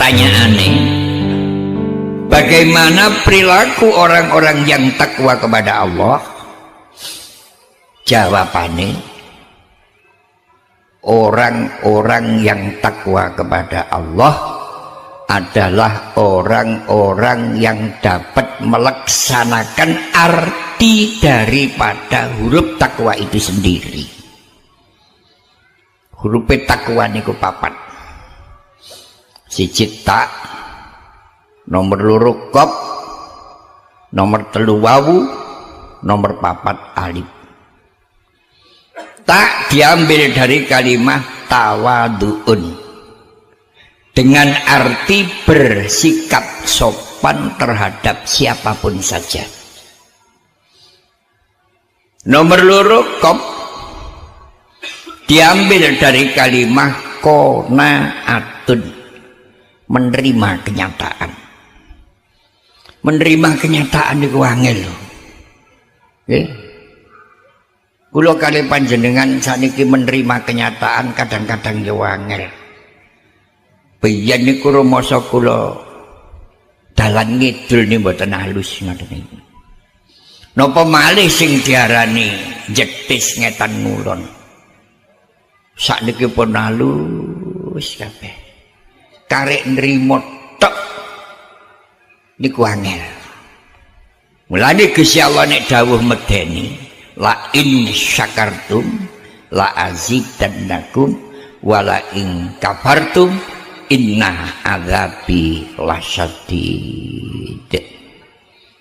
pertanyaannya, bagaimana perilaku orang-orang yang takwa kepada Allah? Jawabannya, orang-orang yang takwa kepada Allah adalah orang-orang yang dapat melaksanakan arti daripada huruf takwa itu sendiri. Huruf takwa niku papat. Siji tak, nomor loro kop, nomor telu wawu, nomor papat alif. Tak diambil dari kalimat tawaduun dengan arti bersikap sopan terhadap siapapun saja. Nomor loro kop diambil dari kalimat qanaatun, menerima kenyataan. Menerima kenyataan itu angel lho. Nggih. Kula kali panjenengan saniki menerima kenyataan kadang-kadang yo angel. Biyen niku rumasa kula dalan ngidul niku mboten halus ngoten niku. Napa malih sing diarani jetis ngetan ngulon. Sakniki pun halus kabeh. Karek nrimo tok niku angel. Mulane Gusti Allah nek dawuh medeni, la in syakartum la azidannakum wa la in kafartum inna adzabi lasyadid.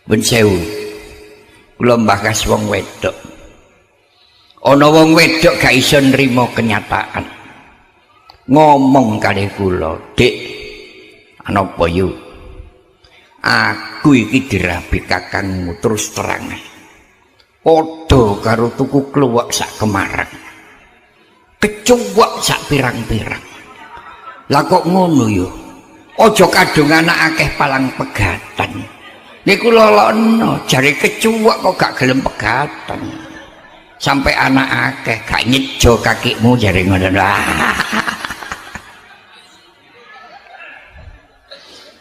Ben sewu. Kula mbakas wong wedok. Ana wong wedok gak iso nrimo kenyataan. Ngomong kali kula, "Dik, anapa yu? Aku iki dirabi kakangmu terus terang. Padha karo tuku kluwek sak kemarang. Kecuwek sak pirang-pirang. Lah kok ngono yo? Aja kadung anak akeh palang pegatan. Niku lolono, jare kecuwek kok gak gelem pegatan. Sampai anak akeh gak nyejo kakimu jare ngono."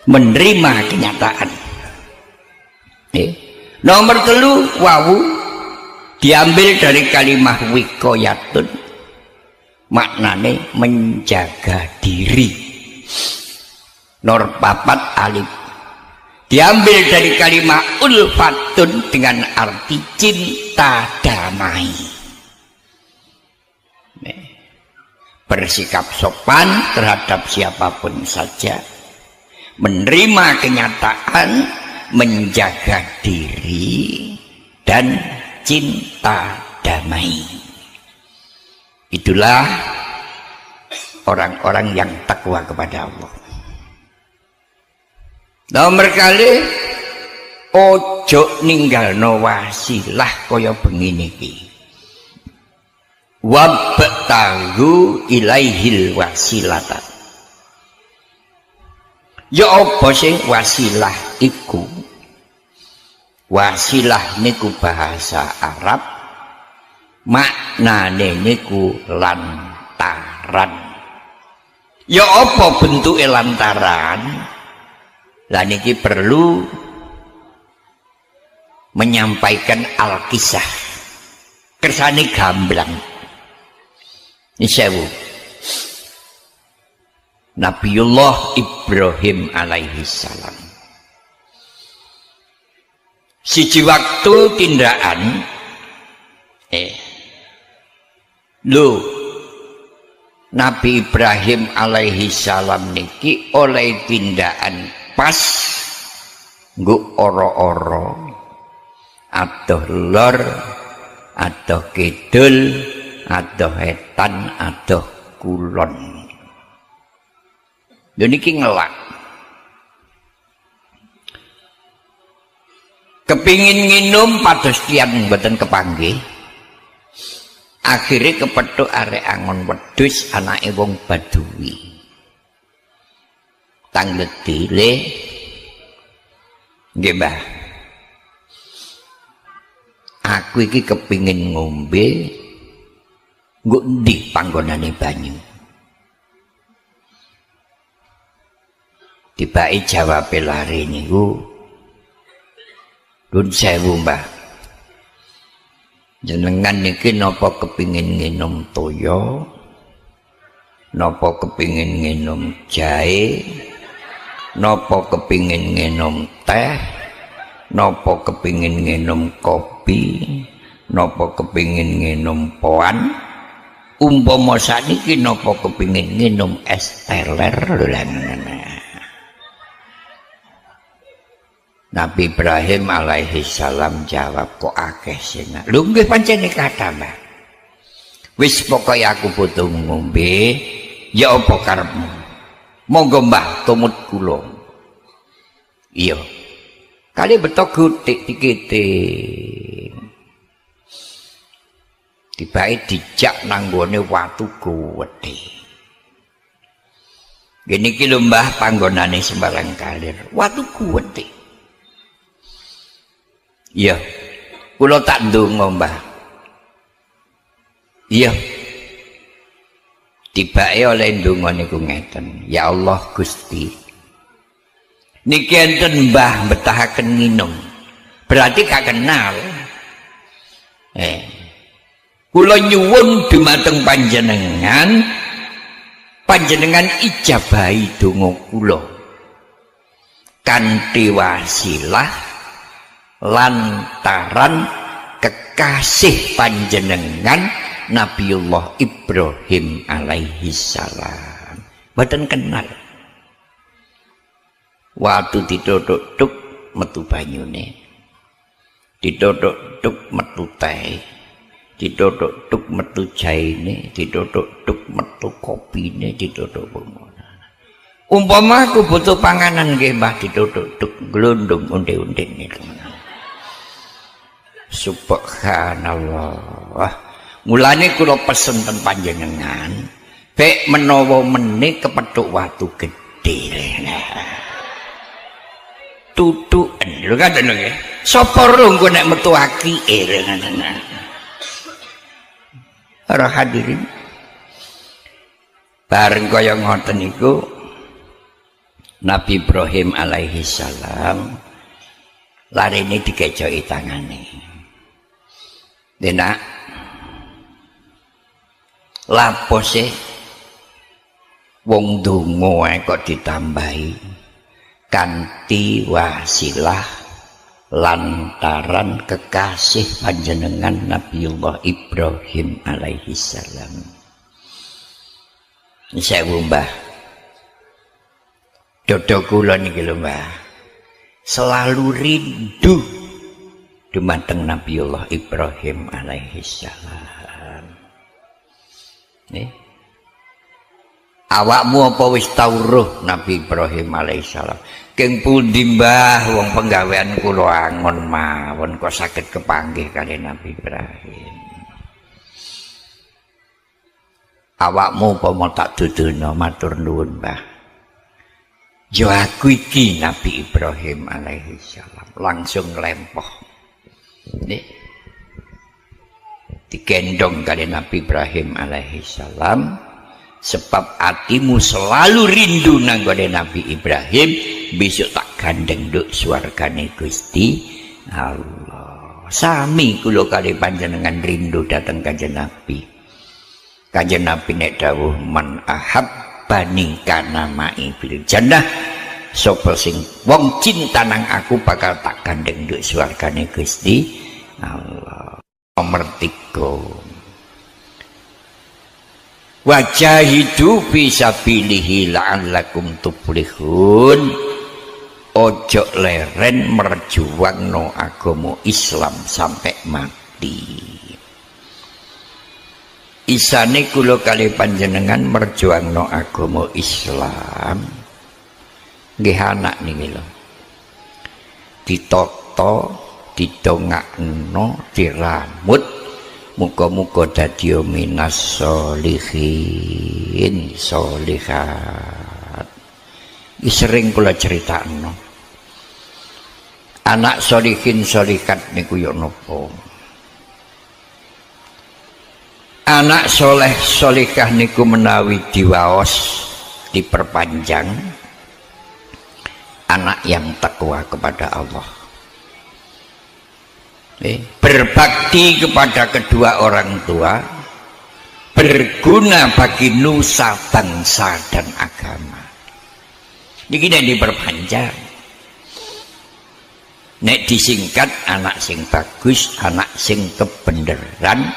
Menerima kenyataan. Nomor telu wawu diambil dari kalimat wikoyatun, maknane menjaga diri. Nomor papat alif diambil dari kalimat ulfatun dengan arti cinta damai. Bersikap sopan terhadap siapapun saja, menerima kenyataan, menjaga diri, dan cinta damai. Itulah orang-orang yang takwa kepada Allah. Nomor kali, ojo ninggalno wasilah kaya begini iki. Wabtahu ilaihil wasilata. Ya apa sing wasilah iku? Wasilah niku bahasa Arab, maknane niku lantaran. Ya apa bentuke lantaran? Lah niki perlu menyampaikan alkisah. Kersane gamblang. Ini sewu. Nabiullah Ibrahim alaihi salam. Siji waktu tindakan Nabi Ibrahim alaihi salam niki oleh tindakan pas nggo ora-ora adoh lor, adoh kidul, adoh etan, adoh kulon. Lha niki ngelak. Kepingin nginum pados tiyan mboten kepanggih. Akhirnya kepethuk arek angon wedhus anake wong Badui. Tanggeti le nggih Mbah. Aku iki kepingin ngombe nggo endi panggonane banyu. Tibai jawab lari niku, Nun sewu Mbah, jenengan niki napa kepingin nginum toya, napa kepingin nginum jahe, napa kepingin nginum teh, napa kepingin nginum kopi, napa kepingin nginum poan, umpama saniki napa kepingin nginum es teler lan Nabi Ibrahim alaihi salam jawab, kok akeh sing. Lho nggih pancen kata Mbah. Wis pokoke aku butuh ngombe, ya apa karepmu? Monggo Mbah tumut kula. Iya. Kali betok gutik dikiting. Tibae dijak nanggone watu gedhe. Gini iki lho Mbah panggonane sembarang kalir. Watu gedhe. Iya, kula tak ndonga Mbah. Iya. Tibake oleh ndonga niku ngeten, ya Allah Gusti. Niki enten Mbah betahaken nginum. Berarti gak kenal. Kula nyuwun dumateng panjenengan, panjenengan ijabahi donga kula kanthi wasilah lantaran kekasih panjenengan Nabiullah Ibrahim alaihi salam. Mboten kenal. Waktu ditotok-tok metu banyune, ditotok-tok metu teh, ditotok-tok metu jaine, ditotok-tok metu kopine, ditotok umpama aku butuh panganan nggih Mbah ditotok-tok glundung unde-unde niku. Subhanallah. Mulane kula pesen ten panjenengan, bek menawa meneh kepethuk watu gedhe. Tutuken lho kan nggih. Sapa rungku nek metu akike ngono. Para hadirin. Bareng kaya ngoten niku Nabi Ibrahim alaihi salam larene dikecoki tangane. Denak lapose wong donga kok ditambahi kanthi wasilah lantaran kekasih panjenengan Nabiullah Ibrahim alaihi salam. Sewu Mbah. Dodo kula niki lho Mbah. Selalu rindu dumateng Nabiullah Ibrahim alaihi salam. Awakmu apa wis tau roh Nabi Ibrahim alaihi salam? Keng pundi Mbah wong penggawean kula angon mawon kok saged kepanggih kali Nabi Ibrahim. Awakmu apa mau tak dudono matur nuwun Mbah. Yo aku iki Nabi Ibrahim alaihi salam langsung lempoh. Digendong kali Nabi Ibrahim alaihi salam sebab hatimu selalu rindu nanggone Nabi Ibrahim besok tak gandeng nduk swargane Gusti Allah. Sami kula kali panjenengan rindu dateng Kanjeng Nabi. Kanjeng Nabi nek dawuh man ahabbani kana ma'i fil jannah, sapa sing wong cinta nang aku bakal tak gandeng nduk swargane Gusti Allah. Nomor 3, wajahidu fi sabilihi la'allakum tuflihun. Ojo leren merjuangno agama Islam sampai mati. Isane kula kali panjenengan merjuangno agama Islam nggih anak niki lho. Ditata, didongakno, diramut, muga-muga dadi minas sholihin sholihat. Iki sering kula critakno. Anak sholihin sholihat niku yo napa? Anak soleh solihah niku menawi diwaos diperpanjang anak yang takwa kepada Allah. Berbakti kepada kedua orang tua, berguna bagi nusa bangsa dan agama. Ini kita diperpanjang. Nek disingkat anak sing bagus, anak sing kebeneran,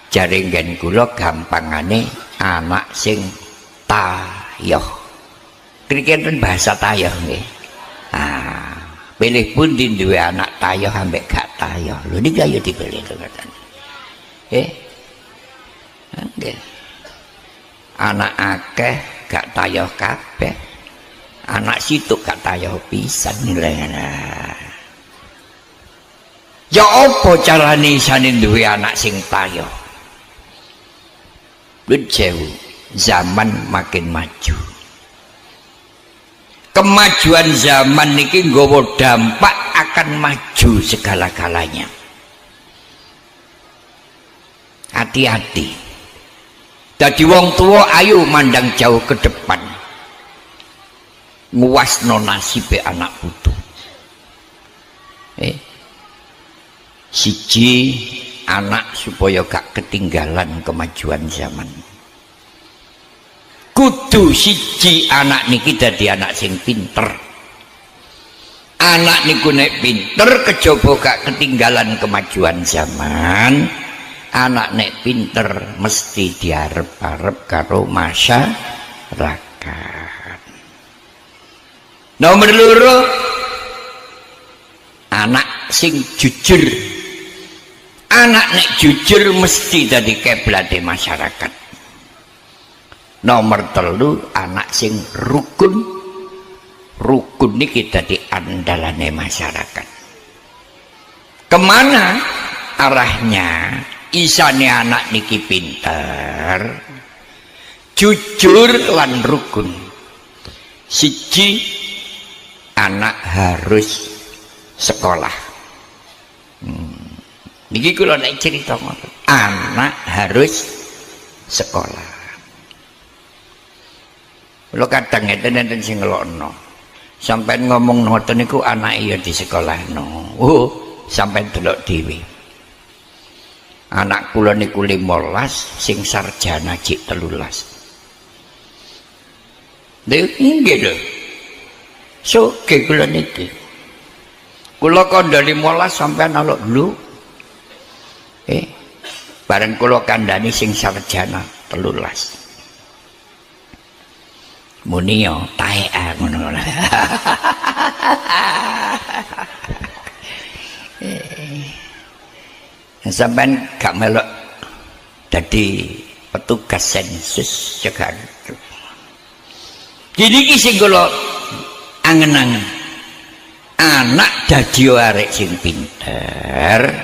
jaringgan kula gampangane anak sing tayoh. Kira-kira bahasa tayoh nggih. Pilih pun di dua anak tayoh ambek gak tayoh. Lho niki ayo dipilih to ngoten. Nggih. Anak akeh gak tayoh kabeh. Anak situ gak tayoh pisan nilainya. Ya apa carane isane duwe anak sing tayoh? Jauh zaman makin maju. Kemajuan zaman niki nggawa dampak akan maju segala-galanya. Hati-hati. Dadi wong tua ayo mandang jauh ke depan. Nguwasno nasibe anak putu. Siji anak supaya gak ketinggalan kemajuan zaman. Kudu siji anak niki dadi anak sing pinter. Anak niku nek pinter kejaba gak ketinggalan kemajuan zaman. Anak nek pinter mesti diarep-arep karo masyarakat. Nomor loro anak sing jujur. Anak nek jujur mesti dadi keblate masyarakat. Nomor telu anak sing rukun. Rukun niki dadi andalane masyarakat. Kemana arahnya? Isane anak niki pinter, jujur lan rukun. Siji anak harus sekolah. Niki kula nek cerita ngoten. Anak harus sekolah. Kula kadang ngeten sing ngelokno. Sampeyan ngomong ngoten niku anak iya di sekolahno. Oh, sampeyan delok dhewe. Anak kula niku 15 sing sarjana jik 13. Nggih lho. Soge kula niki. Kula kandha 15 sampeyan alok lho. Bareng kula kandhani sing sarjana 13. Muni yo taekan ngono. Sampeyan gak melok dadi petugas sensus cegahan. Jadi iki sing kula angen-angen. Anak dadi arek sing pinter.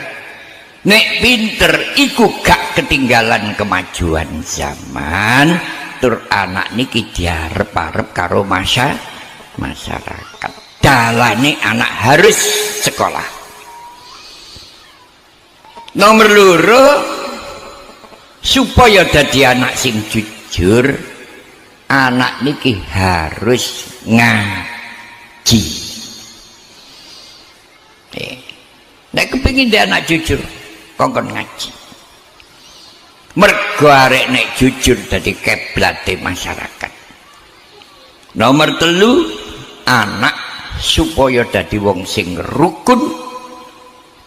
Nek pinter iku gak ketinggalan kemajuan zaman. Tur anak niki diarep-arep karo masyarakat. Dalane anak harus sekolah. Nomor loro supaya dadi anak sing jujur, anak niki harus ngaji. Nek kepengin dia anak jujur, kongkon ngaji. Mergo arek nek jujur dadi keblate masyarakat. Nomor telu, anak supaya dadi wong sing rukun.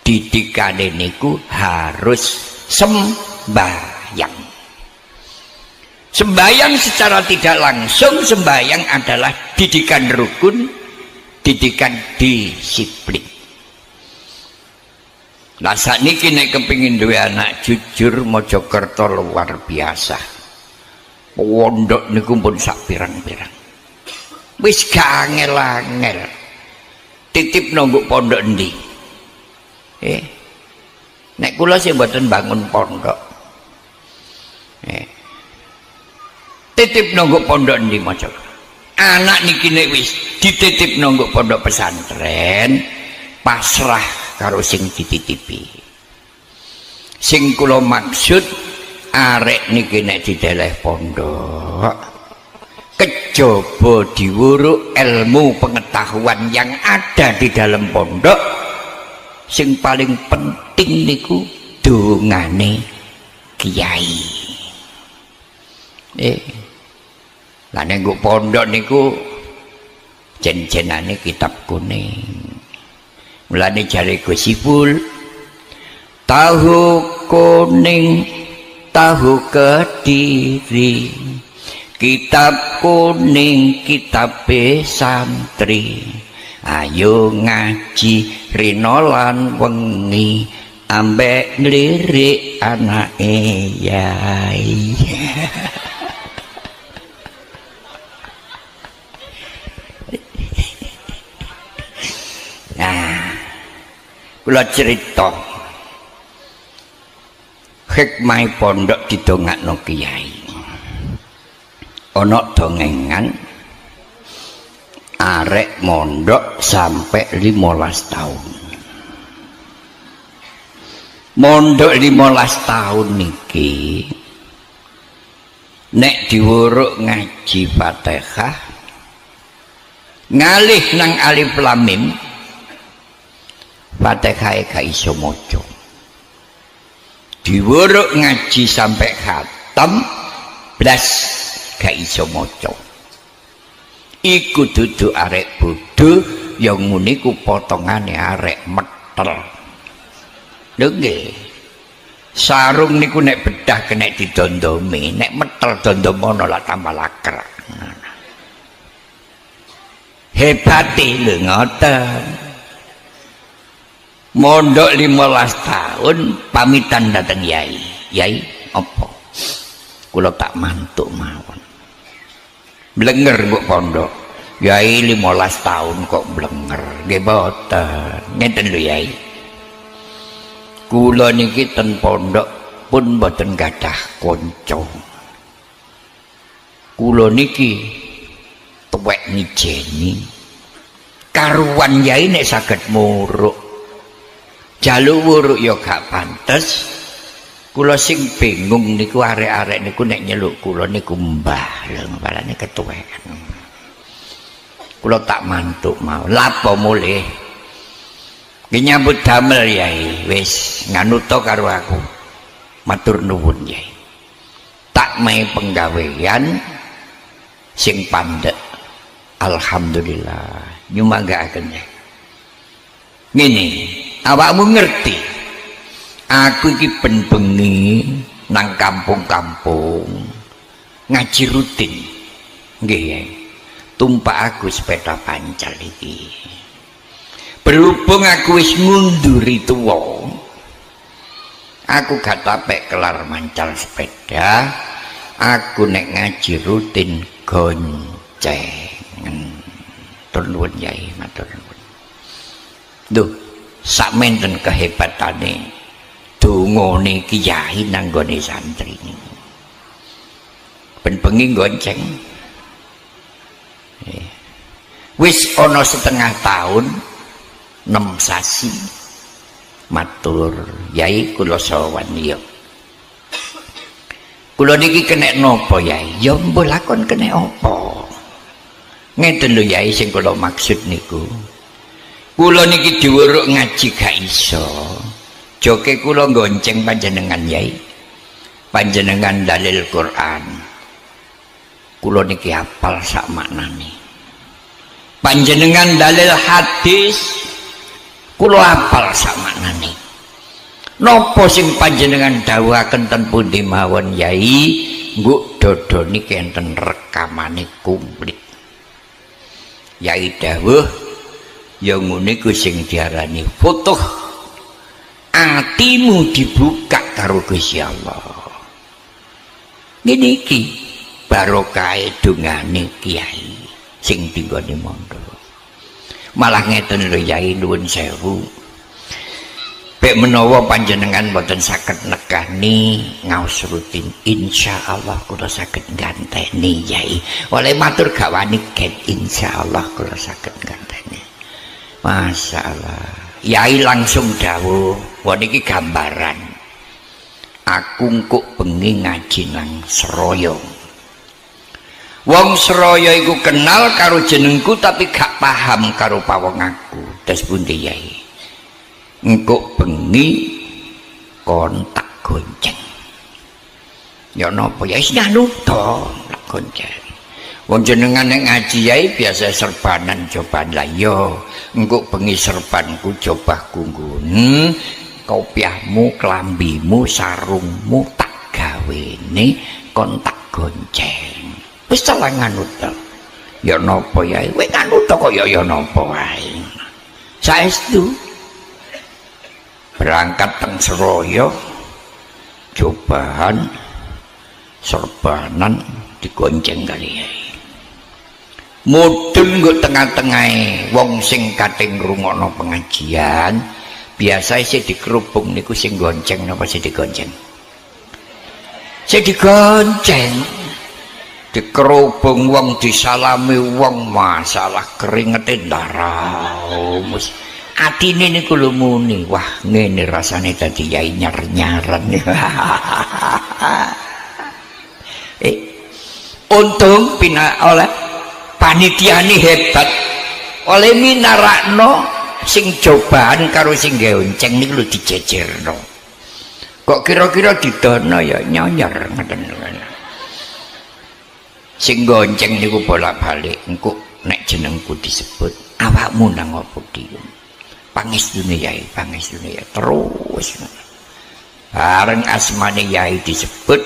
Didikane niku harus sembahyang. Sembahyang secara tidak langsung, sembahyang adalah didikan rukun, didikan disiplin. Lah sakniki nek kepengin duwe anak jujur Mojokerto luar biasa. Pondok niku pun sak pirang-pirang. Wis gak angel-angel. Titip nunggu pondok endi? Nek kula sing mboten bangun pondok. Titip nunggu pondok endi Mojokerto? Anak niki nek wis dititip nunggu pondok pesantren, pasrah karo sing dititipi. Sing kula maksud arek niki nek dideleh pondok kejaba diwuruk ilmu pengetahuan yang ada di dalam pondok, sing paling penting niku dongane kiai. Lah nek pondok niku jen-jenane kitab kuning. Mulane jare Gus Ipul, tahu kuning, tahu Kediri, kitab kuning, kitab santri, ayo ngaji rino lan wengi, ambek nglirik anake yai. Nah, kula cerita hikmah pondok didongakno kiai. Ana dongengan arek mondok sampai 15 tahun. Mondok 15 tahun niki nek diwuruk ngaji Fatihah ngalih nang alif lam mim, Fatihah gak iso maca. Diwuruk ngaji sampai khatam blas gak iso maca. Iku dudu arek bodho, yang ngene ku potongane arek metel. Lho nggih. Sarung niku nek bedah kena didondomi, nek metel dondomono lah tambah lakrak. Hebate lho ngoten. Mondok 15 tahun pamitan datang yai. Yai apa? Kula tak mantuk mawon. Blenger kok pondok. Yai 15 tahun kok blenger. Nggih boten. Ngeten lho yai. Kula niki ten pondok pun boten gadah kanca. Kula niki tuwek ngijeni. Karuan yai nek saged muruk. Jaluk wuruk ya gak pantes. Kula sing bingung niku arek-arek niku nek nyeluk kula niku mbah, lho balane ketuwekan. Kula tak mantuk mau. Lapo mulih? Ki nyambut damel yai, wis nganuta karo aku. Matur nuwun yai. Tak mai penggawean sing pandhek. Alhamdulillah. Nyumanggaaken yai. Ngene, awakmu ngerti, aku iki ben bengi nang kampung-kampung ngaji rutin, nggih ya. Tumpak aku sepeda pancal iki. Berhubung aku wis ngunduri tuwa, aku gak tapek kelar mancal sepeda. Aku nek ngaji rutin goncengen. Matur nuwun yai, matur nuwun. Duh, sak menten kehebatane dongane kiai nang gone santri niku. Ben bengi gonceng. Wis ana setengah tahun 6 sasi matur yai kula sowan ya. Kula niki kena napa yai? Ya mbok lakon kena apa? Ngeten lho yai sing kula maksud niku. Kula niki diwuruk ngaji gak iso. Joke kula gonceng panjenengan yai. Panjenengan dalil Quran. Kula niki hafal sak maknane. Panjenengan dalil hadis. Kula hafal sak maknane. Napa sing panjenengan dawuhaken ten pundi mawon yai? Nguk dodo niki enten rekamane komplit. Yai dawuh yang ngene ku sing diarani foto atimu dibuka karo Gusti Allah. Ngene iki barokah dongane kiai sing tinggone mondok. Malah ngeten lho yai nuwun sewu. Pek menawa panjenengan boten saged nekani ngaos rutin, insyaallah kula saged ganteni yai. Oleh matur gak wani gen insyaallah kula saged ganteni. Masyaallah. Yai langsung dawuh, wah niki gambaran. Aku engkuk bengi ngaji nang Seroyo. Wong Seraya iku kenal karo jenengku tapi gak paham karo pawonganku. Terus pundi Yai? Engko bengi kontak gonceng. Ya napa ya wis nganut to lak gonceng. Wong jenengan nek ngaji Yai biasa serbanan coban lah yo. Engko bengi serbanku jobahku nggon. Kopiahmu, kelambimu, sarungmu tak gawene kontak gonceng. Wis salah nganut to. Ya napa Yai? Kowe nganut to kok ya napa wae. Saestu berangkat teng Seraya cobaan serbanan digonceng kali Yai. Mudhun nggo tengah-tengahe wong sing kating ngrungokno pengajian, biasa sih dikerubung niku sing gonceng napa sing digonceng? Sing digonceng. Dikerubung wong disalami wong masalah keringete ndaramus. Atine niku lho muni, wah ngene rasane dadi Yai nyar-nyaran. Untung oleh panitiane hebat. Oleh minarakno sing cobaan karo sing gonceng niku lho dijejerno. Kok kira-kira didono ya nyonyor ngoten. Sing gonceng niku bolak-balik engko nek jenengku disebut awakmu nang apa diem. Pangestune Yai, pangestune ya terus. Bareng asmane Yai disebut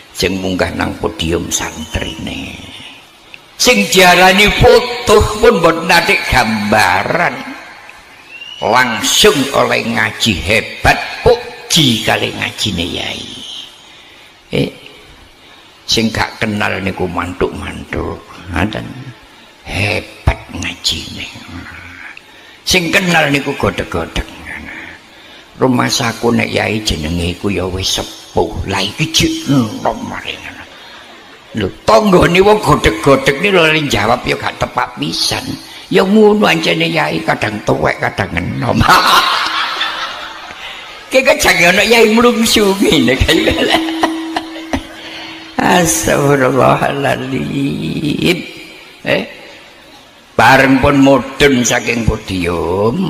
sing munggah nang podium santrine. Sing diarani foto pun mbok natik gambaran. Langsung oleh ngaji hebat puji kali ngajine Yai. Sing gak kenal niku mantuk-mantuk, ngoten. Hebat ngajine. Sing kenal niku godheg-godheg. Rumah saku nek Yai jenenge iku ya wis sepuh. Lah iki jek enom maring. Lho tanggane wong godheg-godheg ni lho jawab ya gak tepak pisan. Ya ngono ancene Yai kadang tuwek kadang enom. Ki kejang ana Yai mlungsu ngene kaya. Astagfirullahaladzim. Bareng pun mudhun saking podium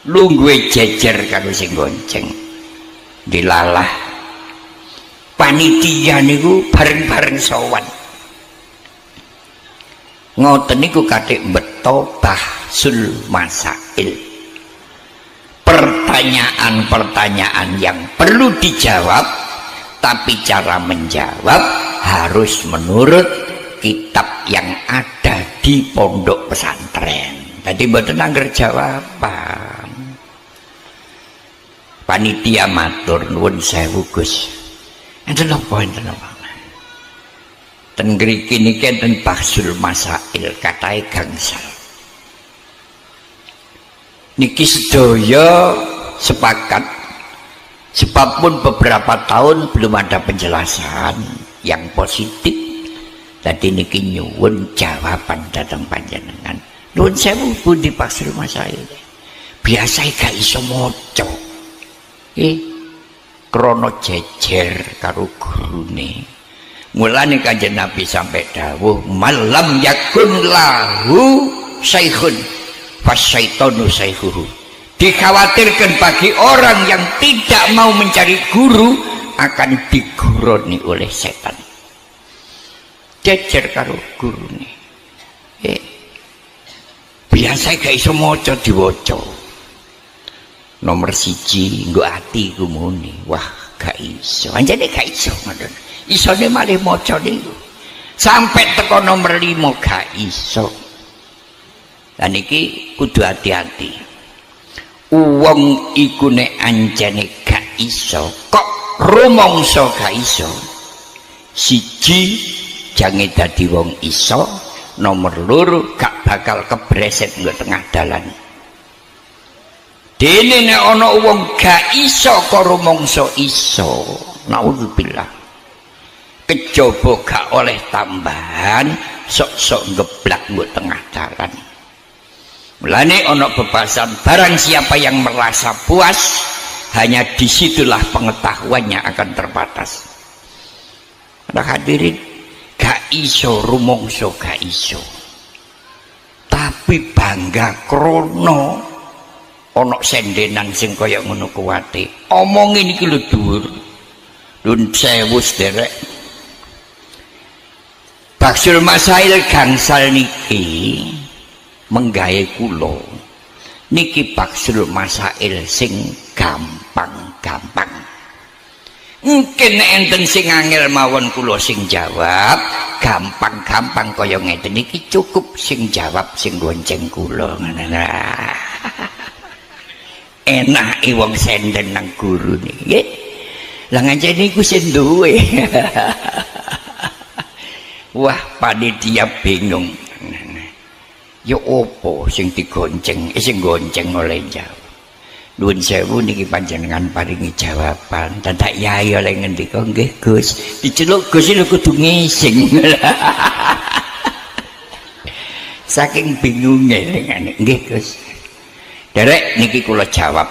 lungguhe jejer karo sing gonceng. Dilalah panitia niku bareng-bareng sowan. Ngoten niku kathik mbeta bahsul masail. Pertanyaan-pertanyaan yang perlu dijawab, tapi cara menjawab harus menurut kitab yang ada di pondok pesantren. Tadi mboten angger jawaban. Panitia matur nuwun sewu Gus. Enten napa enten napa? Ten mriki niki enten bahsul masail katahe gangsal. Niki sedaya sepakat sebab pun beberapa tahun belum ada penjelasan yang positif. Tadi niki nyuwun jawaban datang panjenengan. Nuwun sewu pundi bahsul masail. Biasa gak iso maca. Krono jejer karo gurune. Mulane Kanjeng Nabi sampai dawuh malam yakun lahu saikhun fasyaitonu saikhuhu. Dikhawatirkan bagi orang yang tidak mau mencari guru akan diguroni oleh setan. Jejer karo gurune. Biasa gak iso maca diwaca. Nomor 1 nggo ati ku muni. Wah, gak iso. Anjane gak iso ngoten. Isone malih maca niku. Sampai teko nomor 5 gak iso. Lah niki kudu hati-hati. Wong iku nek anjane gak iso, kok rumangsa gak iso. 1 jange dadi wong iso, nomor 2 gak bakal kebreset nggo tengah dalan. Dene nek ana wong gak iso kok rumangsa iso. Naudzubillah. Kejaba gak oleh tambahan sok-sok ngeblak nggo tengah dalan. Mulane ana bebasan barang siapa yang merasa puas, hanya disitulah pengetahuannya akan terbatas. Para hadirin, gak iso rumangsa gak iso. Tapi bangga krana ana sendenan sing kaya ngono kuwate. Omonge niki lho dhuwur. Nun sewu sederek. Baksul Masail gangsal niki menggawe kula. Niki Baksul Masail sing gampang-gampang. Mungkin enten sing angel mawon kula sing jawab, gampang-gampang kaya ngeten iki cukup sing jawab sing gonceng kula. Enake wong senden nang guru niki. Nggih. Lah ngancene iku sing duwe. Wah, panitia bingung. Ya opo sing digonceng, sing gonceng oleh jawab. Nuwun sewu niki panjenengan paringi jawaban. Dadak yai oleh ngendika, nggih Gus. Diceluk Gus lho kudu ngising. Saking bingunge ngene, nggih Gus. Derek niki kula jawab.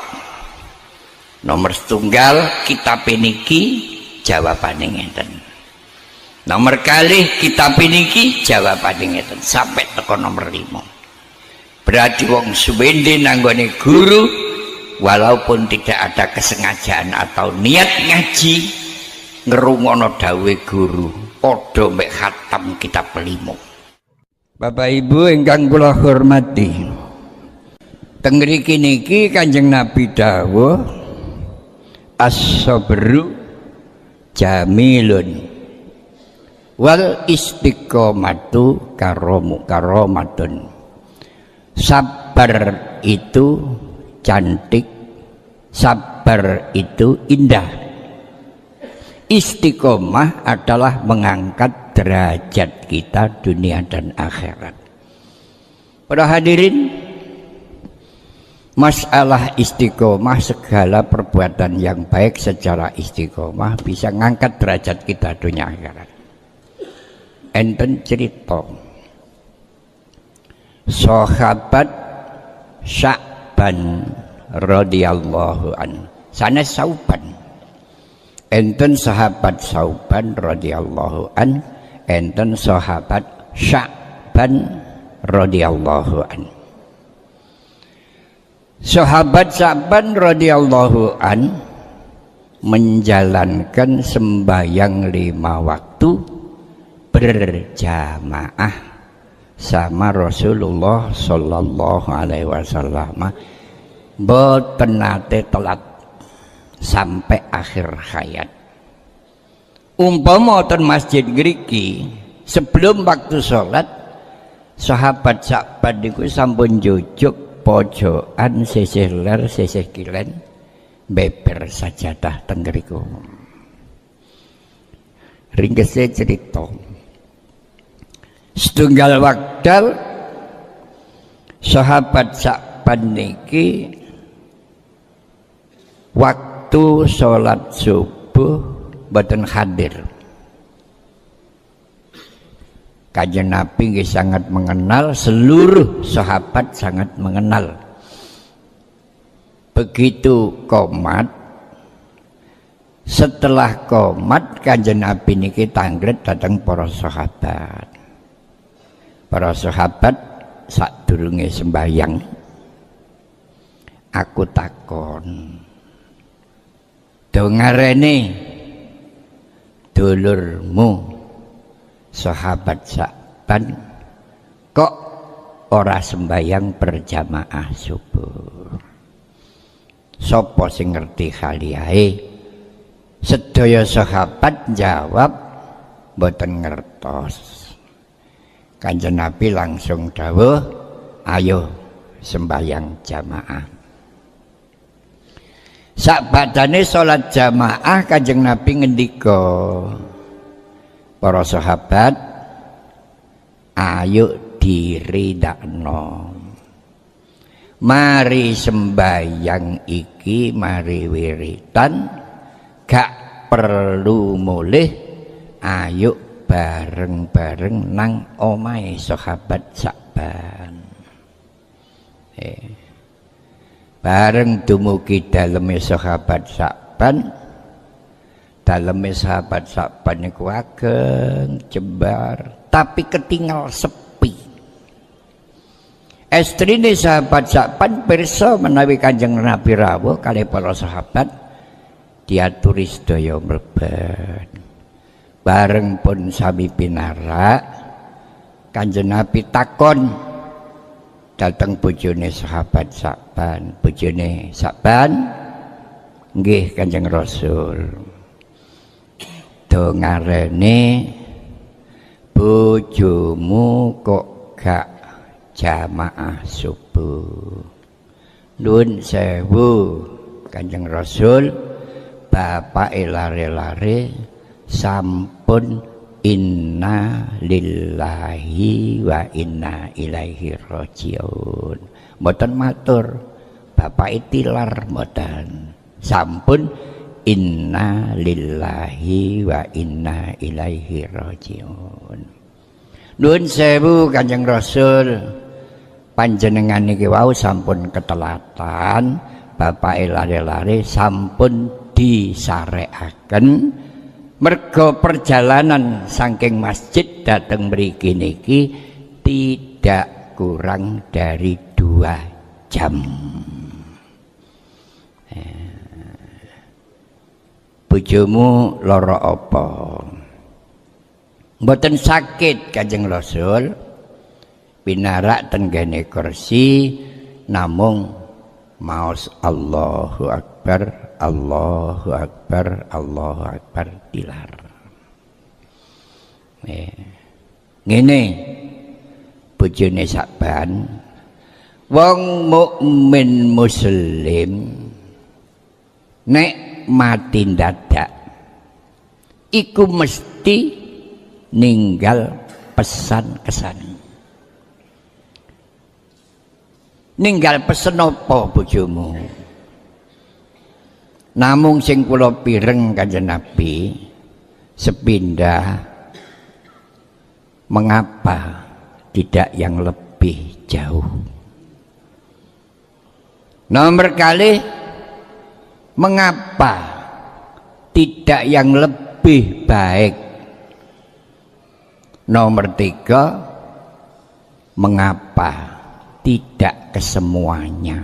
Nomor setunggal kitab niki jawabane ngeten. Nomor kalih kitab niki jawabane ngeten sampai teko nomor 5. Berarti wong suwende nanggone guru walaupun tidak ada kesengajaan atau niat ngaji ngerungono dawuh guru padha mek khatam kitab 5. Bapak Ibu ingkang kula hormati, teng mriki niki Kanjeng Nabi dawuh as-sabru jamilun wal istiqomatu karomatun. Sabar itu cantik, sabar itu indah. Istiqomah adalah mengangkat derajat kita dunia dan akhirat. Para hadirin, masalah istiqomah, segala perbuatan yang baik secara istiqomah bisa mengangkat derajat kita dunia akhirat. Enten cerita sahabat Sya'ban radhiyallahu an, sanes Sauban. Enten sahabat Sauban radhiyallahu an, enten sahabat Sya'ban radhiyallahu an. Sahabat Sya'ban radhiyallahu an menjalankan sembahyang 5 waktu berjamaah sama Rasulullah sallallahu alaihi wasallam, boten nate telat sampai akhir hayat. Umpama wonten masjid ngriki sebelum waktu sholat, sahabat Sya'ban niku sampun jujuk pojokan sisih ler sisih kilen beber sajadah teng ngriku. Ringkese cerita, setunggal wekdal sahabat Sya'ban niki waktu sholat subuh boten hadir. Kanjeng Nabi nggih sangat mengenal, seluruh sahabat sangat mengenal. Begitu qomat, setelah qomat Kanjeng Nabi niki tanggret datang para sahabat. Para sahabat sadurunge sembahyang, aku takon, dongarene dulurmu sahabat Sya'ban kok ora sembahyang berjamaah subuh. Sapa sing ngerti khaliyahe? Sedaya sahabat jawab mboten ngertos. Kanjeng Nabi langsung dawuh, ayo sembahyang jamaah. Sakbadane salat jamaah Kanjeng Nabi ngendika, para sahabat, ayo diridakno. Mari sembahyang iki, mari wiritan, gak perlu mulih, ayo bareng-bareng nang omahe sahabat Sya'ban. Bareng dumugi daleme sahabat Sya'ban, daleme sahabat Sa'ban niku ageng jembar tapi ketinggal sepi. Estrine sahabat Sa'ban pirsa menawi Kanjeng Nabi rawuh kalih para sahabat diaturi sedaya mlebet. Bareng pun sami pinarak Kanjeng Nabi takon dateng bojone sahabat Sa'ban, bojone Sa'ban, nggih Kanjeng Rasul. Do ngarene bojomu kok gak jamaah subuh. Nuwun sewu Kanjeng Rasul, bapake lare-lare sampun inna lillahi wa inna ilaihi rajiun. Mboten matur bapak tilar mboten, sampun inna lillahi wa inna ilaihi rajiun. Nuwun sewu Kanjeng Rasul, panjenengan niki wau sampun ketelatan, bapak lare-lare sampun disarekaken mergo perjalanan saking masjid dateng mriki niki tidak kurang dari 2 jam. Bojomu lara apa? Mboten sakit Kanjeng Rasul, pinarak tenggene kursi namung maos Allahu Akbar, Allahu Akbar, Allahu Akbar tilar. Ngene bojone Sa'ban, wong mukmin muslim nek mati dadak iku mesti ninggal pesan-kesan. Ninggal pesen apa bojomu? Namung sing kula pireng Kanjeng Nabi sepindah, mengapa tidak yang lebih jauh? Nomor kali, mengapa tidak yang lebih baik? Nomor 3, mengapa tidak kesemuanya?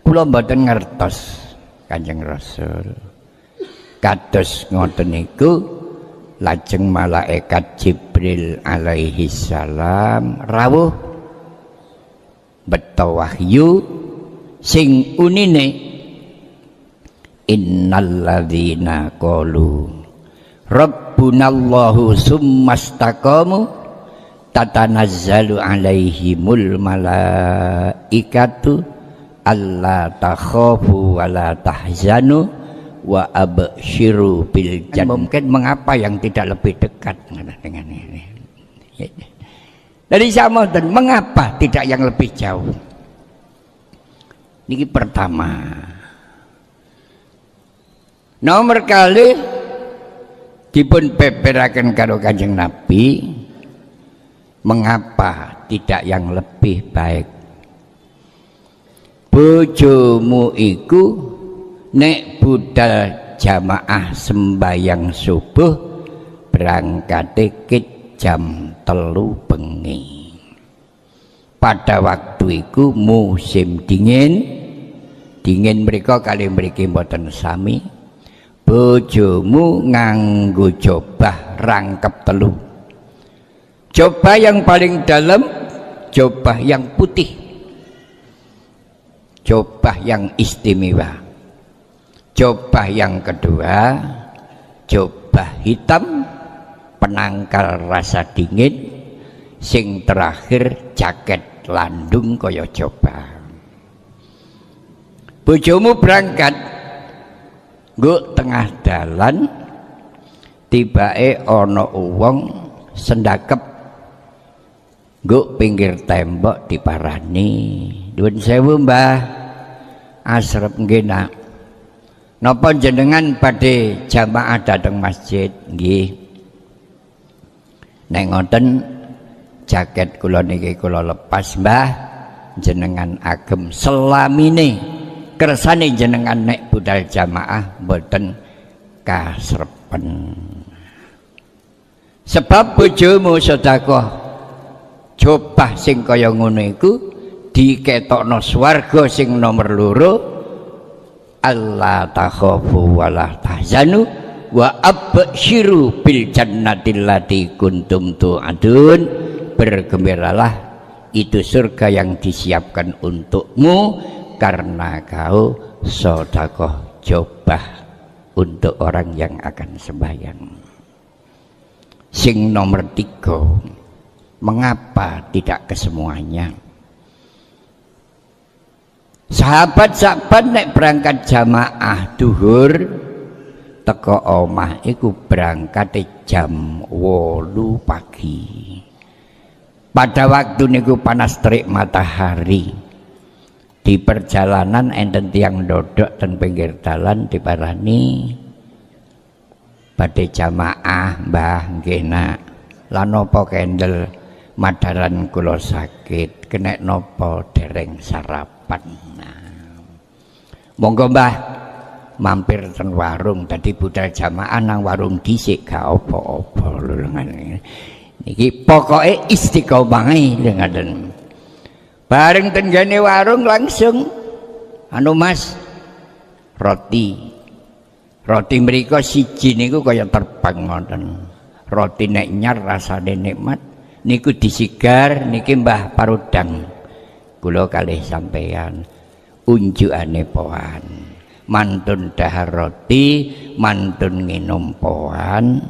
Kula mboten ngertos Kanjeng Rasul. Kados ngoten niku lajeng malaikat Jibril alaihi salam rawuh beta wahyu sing unine innalladzina qalu rabbunallahu summastaqamu tatanazzalu alaihimul malaikatu alla takhafu wa la tahzanu wa absyiru bil jannah. Mungkin mengapa yang tidak lebih dekat dengan ini? Dari sama dan mengapa tidak yang lebih jauh? Ini pertama. Nomor kali dipun beberaken karo Kanjeng Nabi, mengapa tidak yang lebih baik? Bojomu iku nek budal jamaah sembayang subuh berangkat jam 3 bengi. Pada waktu itu musim dingin mereka kali mriki mboten sami. Bojomu nganggo jubah rangkep 3. Jubah yang paling dalam, jubah yang putih, jubah yang istimewa. Jubah yang kedua, jubah hitam penangkal rasa dingin. Sing terakhir jaket landung kaya jubah. Bojomu berangkat nggo tengah dalan, tibake ana wong sendakep nggo pinggir tembok diparani. Nuwun sewu Mbah, asrep nggih Nak. Napa jenengan badhe jamaah dateng masjid? Nggih. Nek ngoten jaket kula niki kula lepas Mbah, jenengan agem selamine kersane jenengan nek budal jamaah mboten kasrepen. Sebab bojomu sedekah jobah sing kaya ngono iku diketokno swarga sing nomor loro, alla takhafu wala tahzanu wa absyiru bil jannatil lati kuntum tu'adun. Bergembiralah, itu surga yang disiapkan untukmu karena kau sedekah jobah untuk orang yang akan sembahyang. Sing nomor 3, mengapa tidak kesemuanya? Sahabat-sahabat nek berangkat jamaah duhur teko omah iku berangkat jam 8 pagi. Pada waktu niku panas terik matahari. Di perjalanan enten tiang dodok dan pinggir dalan diparani badhe jamaah, Mbah nggih nak. Lah napa kendel madaran kula sakit, kena napa dereng sarapan. Monggo Mbah mampir ten warung, tadi budal jamaah nang warung dhisik gak apa-apa lho ngene. Niki pokoke istiqomahe ngaten. Bareng ten gene warung langsung anu Mas roti mriko siji niku kaya terbang ngoten. Roti nek nyar rasane nikmat niku disigar niki Mbah Parudang. Kula kalih sampeyan unjukane poan. Mantun dahar roti, mantun nginum poan.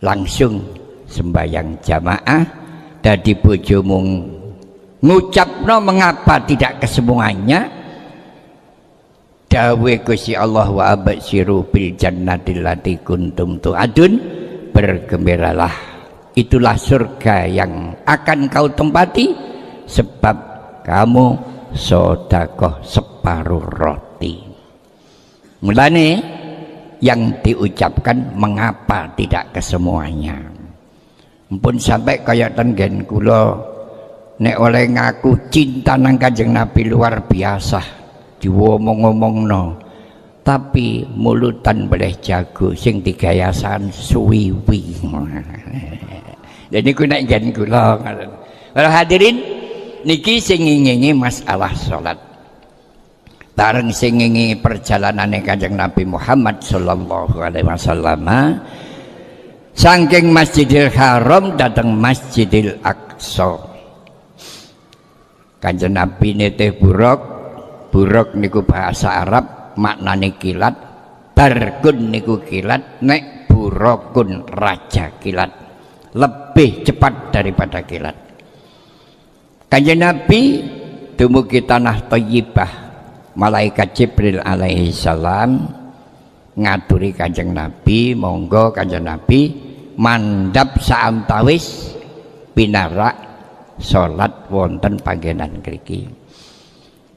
Langsung sembahyang jamaah. Dadi bojomu ngucapno mengapa tidak kesemuanya? Dawe Gusti Allah wa absyiru bil jannatil lati kuntum tu'adun. Bergembiralah, itulah surga yang akan kau tempati sebab kamu sedekah separuh roti. Mulane yang diucapkan mengapa tidak kesemuanya. Mumpun sampai kaya tenggen kula nek oleh ngaku cinta nang Kanjeng Nabi luar biasa diwomong-omongno, tapi mulutan boleh jago sing digayasan suwiwi. Lha niku nek nggen kula ngoten. Para hadirin niki sing ngingi masalah salat. Bareng sing ngingi perjalanane Kanjeng Nabi Muhammad sallallahu alaihi wasallam saking Masjidil Haram datang Masjidil Aqsa. Kanjeng Nabi nitih buruk niku bahasa Arab maknane kilat, barkun niku kilat, nek burukun raja kilat, lebih cepat daripada kilat. Kanjeng Nabi dumugi tanah Thayyibah, malaikat Jibril alaihi salam ngaturi Kanjeng Nabi, monggo Kanjeng Nabi mandhap saantawis pinarak salat wonten panggenan mriki.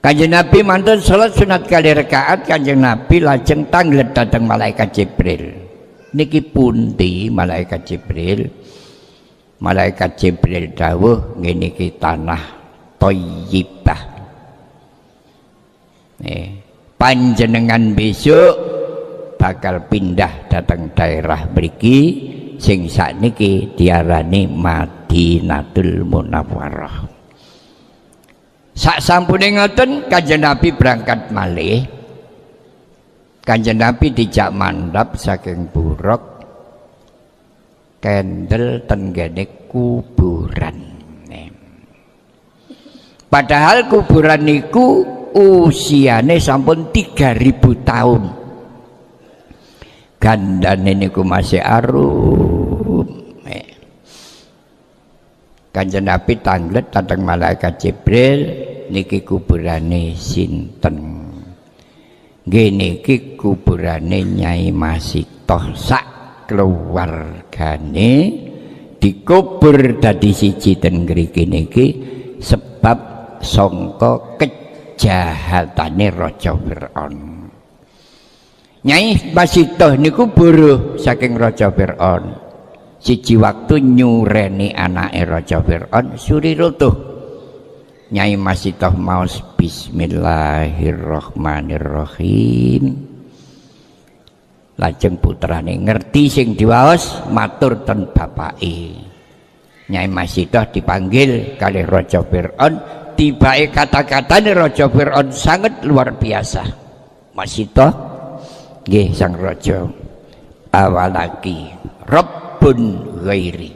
Kanjeng Nabi mantun salat sunat kali rakaat, Kanjeng Nabi lajeng tanglet dateng malaikat Jibril. Niki pundi malaikat Jibril? Malaikat Jibril dawuh ngene iki tanah Thayyibah. Panjenengan besok bakal pindah datang daerah mriki sing sakniki diarani Madinatul Munawwarah. Sak sampune ngoten Kanjeng Nabi berangkat malih. Kanjeng Nabi dijak mandhap saking buruk kendel tenggene kuburan. Padahal kuburan niku usiane sampun 3000 tahun. Gandane niku masih arum. Kanjeng Nabi tanglet dateng malaikat Jibril, niki kuburane sinten? Nggih niki kuburane Nyai Masitoh, sak keluargane dikubur dadi siji ten ngriki niki sebab sangka kejahatane Raja Fir'aun. Nyai Masitoh niku buruh saking Raja Fir'aun. Siji waktu nyureni anake Raja Fir'aun suri rutuh. Nyai Masitoh maos bismillahirrahmanirrahim. Lajeng putrane ngerti sing diwaos matur ten bapake. Nyai Masitoh dipanggil kalih Raja Fir'aun. Tibake kata-katane Raja Fir'aun sangat luar biasa. Masitoh, nggih sang raja, awalaki Rabbun ghairi.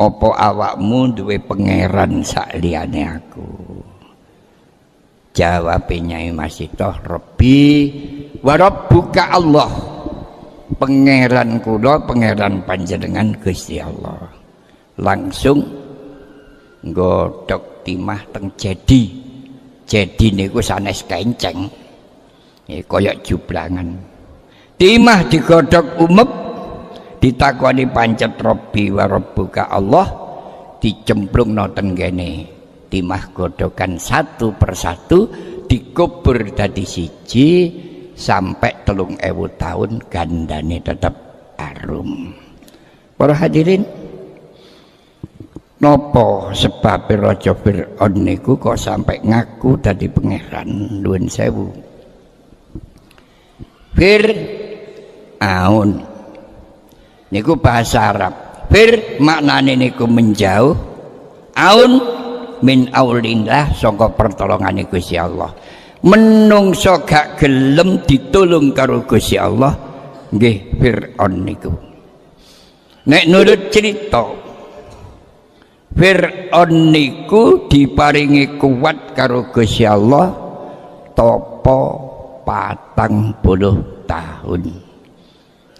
Apa awakmu duwe pangeran sakliyane aku? Jawab Nyai Masitoh, Rabbi wa rabbuka Allah. Pangeran kula pangeran panjenengan Gusti Allah. Langsung nggodhog timah teng jedi. Jedi niku sanes kenceng. Kaya jublangan. Timah digodhog umep, ditakoni pancet Rabbi wa rabbuka Allah, dicemplungno ten kene. Timah godhogan satu persatu dikubur dadi siji sampai 3000 tahun gandane tetap arum. Para hadirin, nopo sebab Raja Fir'aun niku kok sampai ngaku dadi pangeran? Nuwun sewu. Fir'aun niku bahasa Arab. Fir maknane niku menjauh, aun min aulillah saka pertolongane Gusti Allah. Menungso gak gelem ditulung karo Gusti Allah, nggih Fir'aun niku. Nek nurut cerita, Fir'aun niku diparingi kuat karo Gusti Allah topo 40 tahun.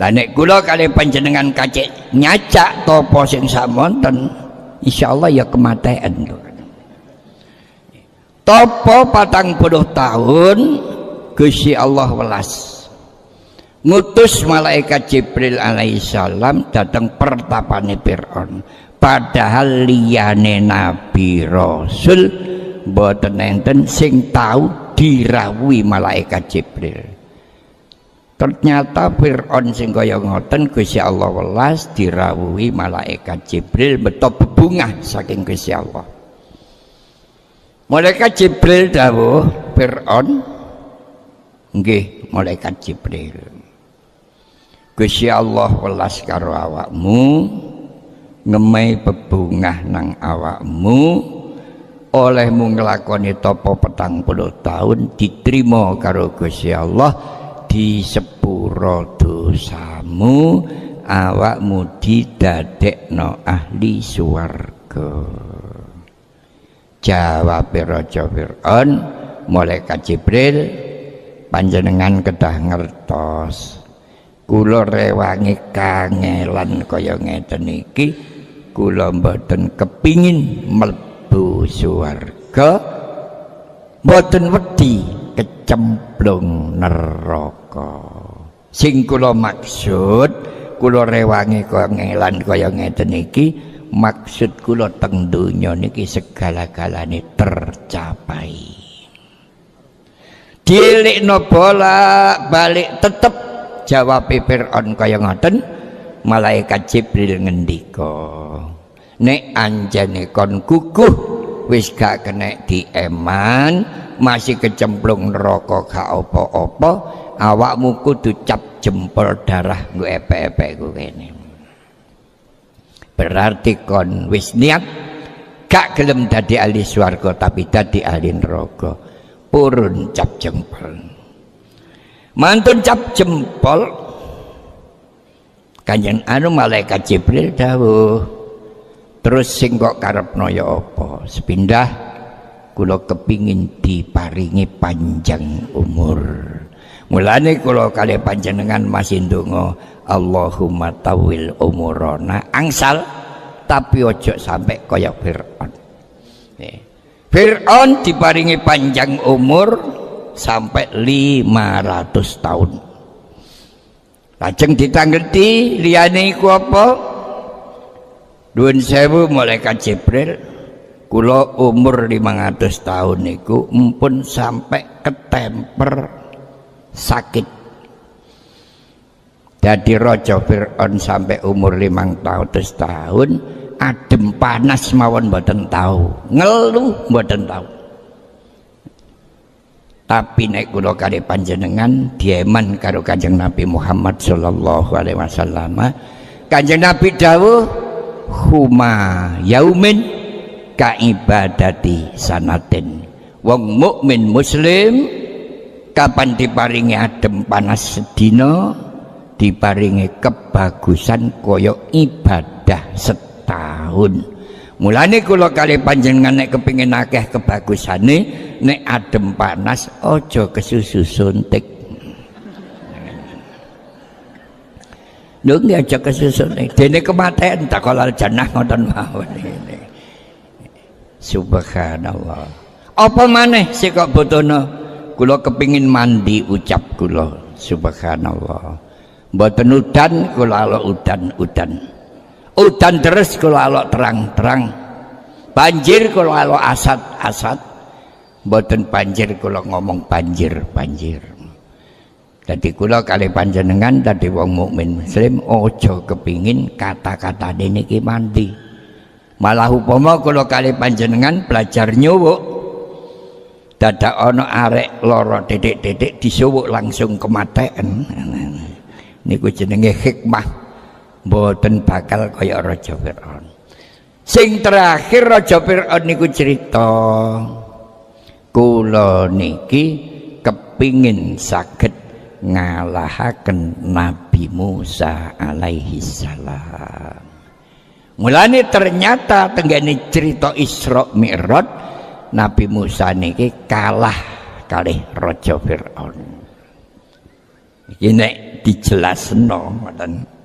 Lah nek kula kali panjenengan kacik nyacak topo sing samonten, insyaallah ya kematean. Topo 40 tahun Gusti Allah welas ngutus malaikat Jibril alaihissalam datang pertapane Fir'aun. Padahal liyane nabi rasul mboten enten sing tahu dirawuhi malaikat Jibril. Ternyata Fir'aun sing kaya ngoten Gusti Allah welas dirawuhi malaikat Jibril beto bebungah saking Gusti Allah. Malaikat Jibril dawuh Fir'aun, nggih malaikat Jibril, Gusti Allah welas karo awakmu, ngemai bebungah nang awakmu, olehmu nglakoni topo 40 tahun diterima karo Gusti Allah, di sepuro dosamu awakmu didadekno ahli swarga. Jawab Raja Fir'aun, malaikat Jibril, panjenengan kedah ngertos kula rewangi kangelan kaya ngeten iki, kula mboten kepingin mlebu swarga, mboten wedi kecemplung neraka. Sing kula maksud, kula rewangi kangelan kaya ngeten iki, maksud kula teng donya niki segala-galane tercapai. Dilikno bolak-balik tetep jawab Fir'aun kaya ngoten. Malaikat Jibril ngendika, nek anjane kon kukuh wis gak kena dieman, masih kecemplung neraka gak apa-apa, awakmu kudu cap jempol darah nggo epek-epekku kene. Berarti kon wis niat gak gelem dadi ahli swarga tapi dadi ahli neraka. Purun cap jempol. Mantun cap jempol, kanjeng anu malaikat Jibril dawuh, terus sing kok karepno ya apa? Sepindah kula kepingin diparingi panjang umur. Mulane kula kali panjenengan masih ndonga Allahumma tawil umurana, angsal tapi ojo sampai kaya Fir'aun. Fir'aun diparingi panjang umur sampai 500 tahun. Lajeng ditanggeti liyane iku apa? Nuwun sewu malaikat Jibril, kula umur 500 tahun niku mumpun sampai ketemper sakit. Jadi Raja Fir'aun sampai umur 500 tahun adem panas mawon mboten tahu, ngeluh mboten tahu. Tapi nek kula kali panjenengan dieman karo Kanjeng Nabi Muhammad sallallahu alaihi wasallam. Kanjeng Nabi dawuh huma yaumin ka ibadati sanatin. Wong mukmin muslim kapan diparingi adem panas sedina diparingi kebagusan kaya ibadah setahun. Mulane kula kali panjenengan nek kepingin akeh kebagusane nek adem panas aja kesusu suntik. Lho nggih aja kesusu suntik. Dene kematian takolal jannah ngoten mawon. Subhanallah. Apa maneh sik kok botono? Kula kepingin mandi ucap kula. Subhanallah. Mboten udan kula alok udan-udan. Udan terus kula alok terang-terang. Banjir kula alok asat-asat. Mboten banjir kula ngomong banjir-banjir. Dadi kula kali panjenengan dadi wong mukmin muslim aja kepingin kata-katane niki mandi. Malah upama kula kali panjenengan belajar nyuwuk dadak ana arek lara titik-titik disuwuk langsung kematen. Niku jenenge hikmah. Mboten bakal kaya Raja Fir'aun. Sing terakhir Raja Fir'aun niku cerita kula niki kepingin saged ngalahaken Nabi Musa alaihi salam. Mulane ternyata tenggene cerita Isra Mi'raj Nabi Musa niki kalah kalih Raja Fir'aun. Iki nek dijelasno ngoten.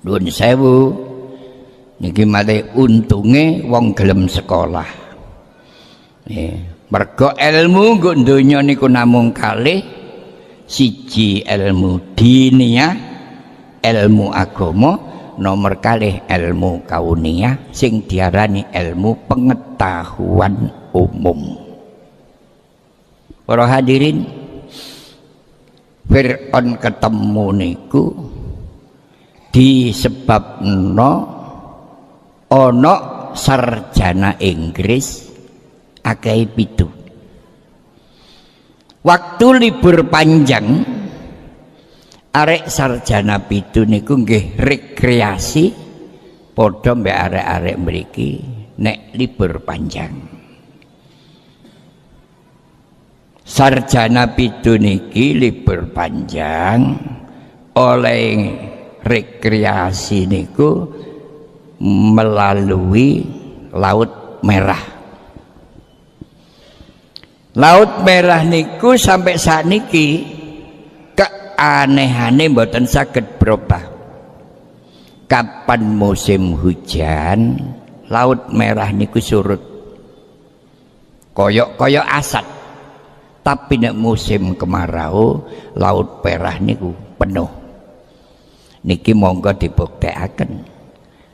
Nuwun sewu niki malih untunge wong gelem sekolah. Mergo ilmu nggo donya niku namung kalih, siji ilmu diniyah, ilmu agama, nomor kalih ilmu kauniyah sing diarani ilmu pengetahuan umum. Para hadirin, Fir'aun ketemu niku disebabno ana sarjana Inggris akeh pitu. Waktu libur panjang arek sarjana pitu niku nggih rekreasi padha mbek arek-arek mriki nek libur panjang. Sarjana pitu niki libur panjang oleh rekreasi niku melalui Laut Merah. Laut Merah niku sampai saat niki keanehane mboten saged berubah. Kapan musim hujan Laut Merah niku surut koyok-koyok asat. Tapi nek musim kemarau Laut Merah niku penuh. Niki monggo dibuktekaken.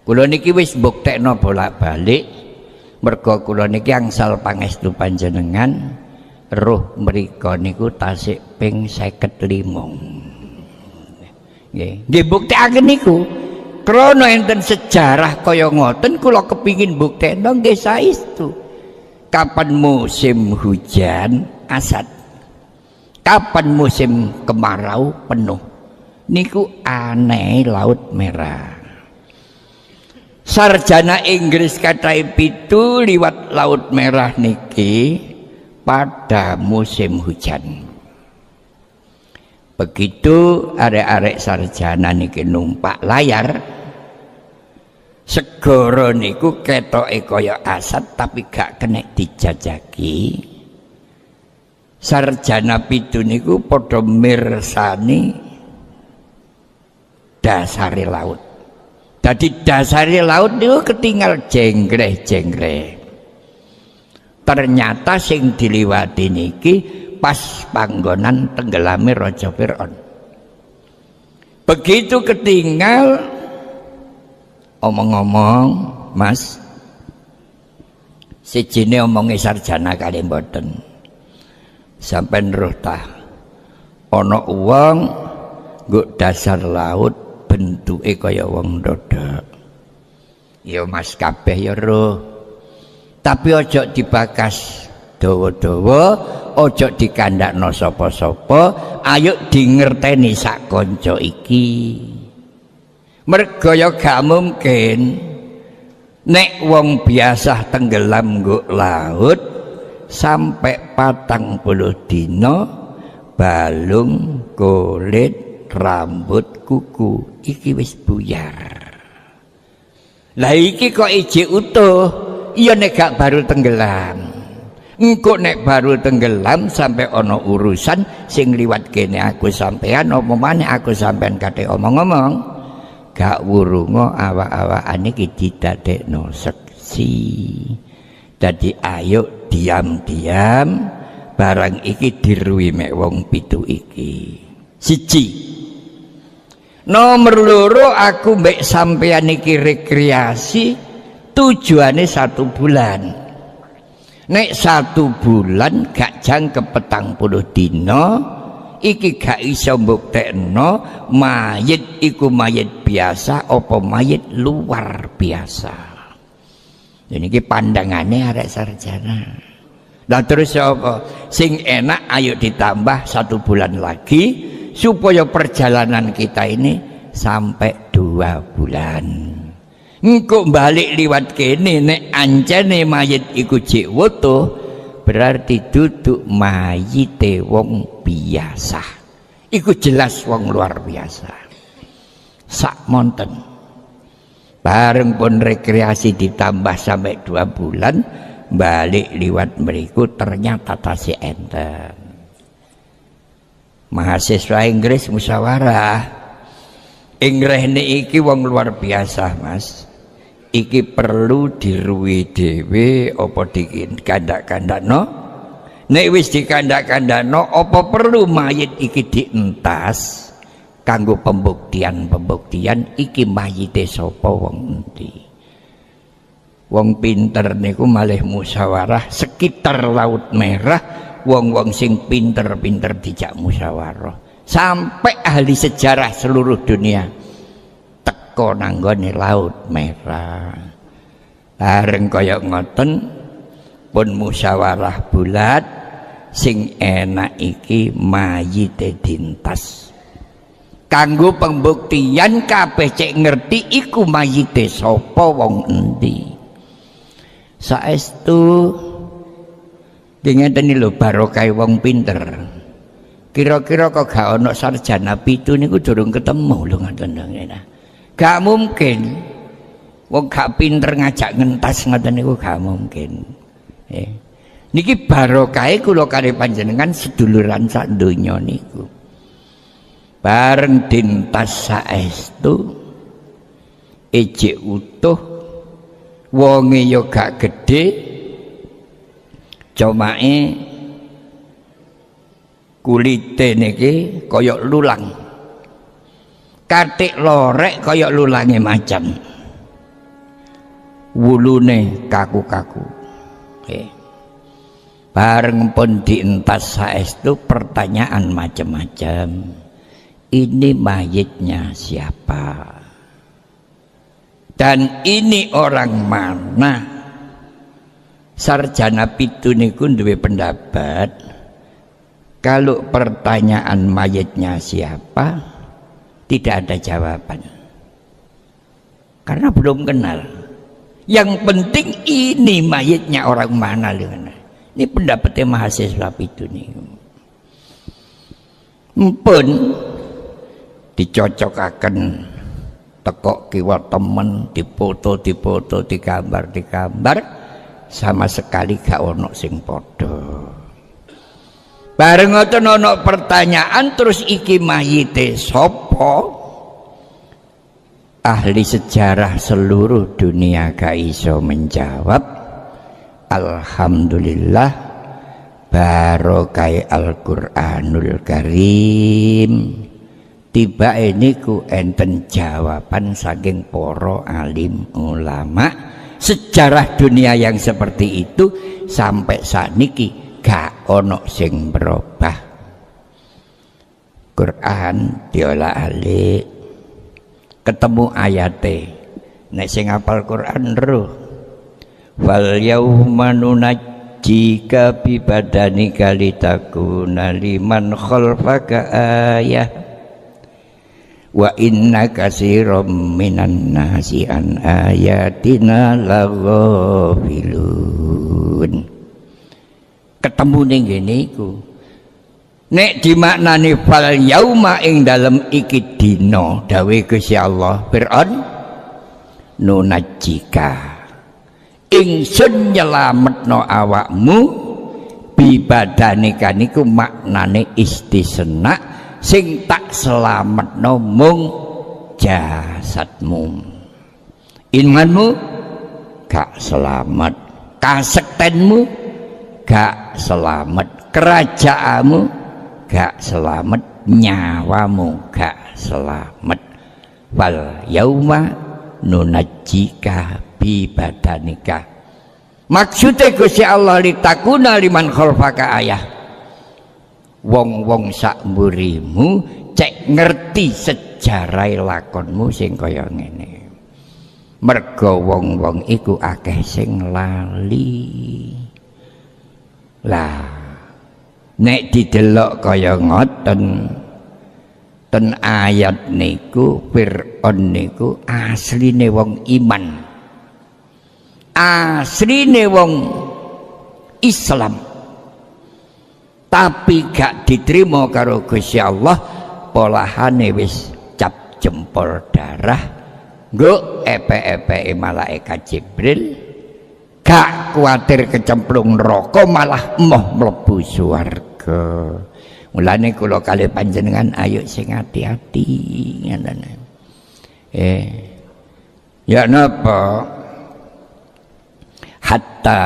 Kula niki wis buktekno bolak-balik mergo kula niki angsal pangestu panjenengan roh mriko niku tasik ping 55. Nggih, nggih buktekaken niku. Krana enten sejarah kaya ngoten kula kepingin buktekno nggih saestu. Kapan musim hujan asat. Kapan musim kemarau penuh. Niku aneh Laut Merah. Sarjana Inggris kathah pitu liwat Laut Merah niki pada musim hujan. Begitu arek-arek sarjana niki numpak layar, segara niku ketoke kaya asat tapi gak kena dijajaki. Sarjana pitu niku padha mirsani dasare laut. Jadi dasare laut niku ketinggal jenggreh-jenggreh. Ternyata sing diliwati niki pas panggonan tenggelame Raja Fir'aun. Begitu ketinggal, omong-omong Mas, sijine omonge sarjana kali mboten. Sampeyan roh ta ana wong nggo dasar laut bentuke kaya wong ndodok. Ya Mas kabeh ya roh. Tapi ojo dibakas dawa-dawa, ojo dikandakno sapa-sapa, ayo dingerteni sak kanca iki. Mergo ya gak mungkin nek wong biasa tenggelam nggo laut sampai 40 dina balung, kulit, rambut, kuku iki wis buyar. Lah iki kok ijik utuh, iya nek gak baru tenggelam. Engko nek baru tenggelam sampai ono urusan sing liwat kene aku sampean apa maneh aku sampean kate omong-omong, gak wurunga awak-awakan iki didadekno seksi. Dadi ayo diam-diam barang iki diruwi mek wong 7 iki. Siji, nomor loro aku mbek sampeyan iki rekreasi tujuane 1 bulan. Nek 1 bulan gak jangkep 40 dina iki gak iso mbuktekno mayit iku mayit biasa apa mayit luar biasa. Jadi iki pandangane arek sarjana. Lah terus apa? Sing enak ayo ditambah 1 bulan lagi supaya perjalanan kita ini sampai 2 bulan. Engko balik liwat kene nek ancene mayit iku jek wutuh berarti duduk mayite wong biasa. Iku jelas wong luar biasa. Sak monten. Bareng pun rekreasi ditambah sampai 2 bulan balik liwat mriku ternyata tasih enten. Mahasiswa Inggris musyawarah. Inggris iki wong luar biasa, Mas. Iki perlu diruwi dhewe apa dikandak-kandakno? Nek wis dikandak-kandakno apa perlu mayit iki dientas kanggo pembuktian iki mayite sapa wong endi? Wong pinter niku malih musyawarah sekitar Laut Merah, wong-wong sing pinter-pinter dijak musyawarah. Sampai ahli sejarah seluruh dunia teko nanggone Laut Merah. Bareng kaya ngoten pun musyawarah bulat sing enak iki mayite dintas. Kanggo pembuktian kabeh cek ngerti iku mayite sapa wong endi. Saestu ngeten lho barokah wong pinter. Kira-kira kok gak ono sarjana 7 niku durung ketemu lho ngoten lho. Gak mungkin wong gak pinter ngajak ngentas ngoten niku gak mungkin. Niki barokahe kula kali panjenengan seduluran sak donya niku. Bareng dintas saestu ejek utuh wonge yo gak gedhe comake kulite niki kaya lulang. Katik lorek kaya lulange macam. Wulune kaku-kaku. Bareng pun dientas saestu pertanyaan macam-macam. Ini mayitnya siapa? Dan ini orang mana? Sarjana 7 niku duwe pendapat kalau pertanyaan mayitnya siapa tidak ada jawaban karena belum kenal. Yang penting ini mayitnya orang mana. Ini pendapatnya mahasiswa 7 niku. Mpun dicocokaken tekok kiwa temen, dipoto, digambar, sama sekali gak ono sing padha. Bareng ngoten ono pertanyaan terus iki mayite sapa? Ahli sejarah seluruh dunia gak iso menjawab. Alhamdulillah barokah Al-Qur'anul Karim. Tiba ini ku enten jawaban saking para alim ulama. Sejarah dunia yang seperti itu sampai saat niki gak ono sing berubah. Quran diolah-alik ketemu ayate nek sing hafal Quran roh wal yauma jika bi badanika litakuna liman khalfaka ayah wa inna katsiran minan nasi an ayatina laghafilun. Ketemu ning ngene iku nek dimaknani fal yauma ing dalem iki dina dawuh Gusti Allah Fir'aun nunajjika ingsun nyelametno awakmu bibadanika niku maknane istisna sing tak selametno mung jasadmu, imanmu gak selamat, kasektenmu gak selamat, kerajaanmu gak selamat, nyawamu gak selamat. Wal yauma nunajjika bi badanika. Maksudnya Gusti Allah litakuna liman khalfaka ayah. Wong-wong sak mburimu cek ngerti sejarah lakonmu sing kaya ngene. Mergo wong-wong iku akeh sing lali. Lah nek didelok kaya ngoten ten ayat niku Fir'aun niku asline wong iman, asline wong Islam, tapi gak diterima karo Gusti Allah, polahane wis cap jempol darah nggo epe-epe malaikat Jibril, gak kuatir kecemplung neraka malah emoh mlebu swarga. Mulane kula kali panjenengan ayo sing hati-hati ngoten. Ya napa hatta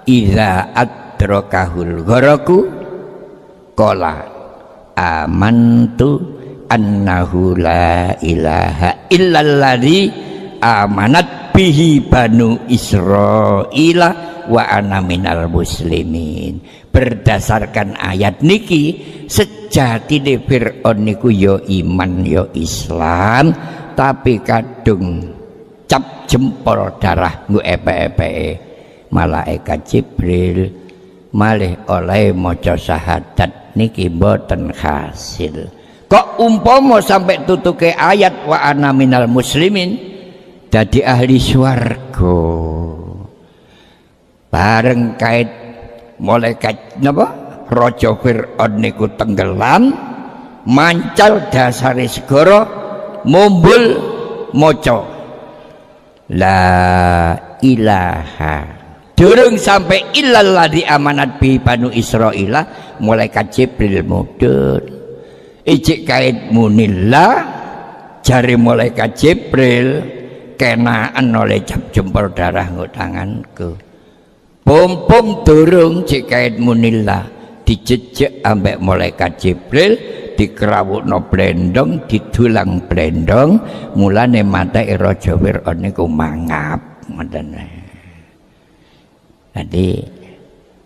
iza adrakahul gharaku qala amantu annahu la ilaha illalladzi amanat bihi banu Israila wa ana minal muslimin. Berdasarkan ayat niki sejatine Fir'aun niku ya iman ya Islam, tapi kadung cap jempol darah nggo epe-epeke malaikat Jibril malih oleh maca syahadat niki mboten hasil. Kok umpama sampai tutuke ayat wa ana minal muslimin dadi ahli swarga bareng kait malaikat napa raja Fir'aun niku tenggelam mancal dasare segara mumbul maca la ilaha durung sampai illalladzi amanat bi banu Israila malaikat Jibril mudhun ijik kait munillah jari malaikat Jibril kenaan oleh cap jempol darah nggo tanganku. Pom-pom durung jikait munillah dijejek ambek malaikat Jibril, dikerawukno blendong, didulang blendong, mulane matake raja Fir'aun niku mangap ngoten. Jadi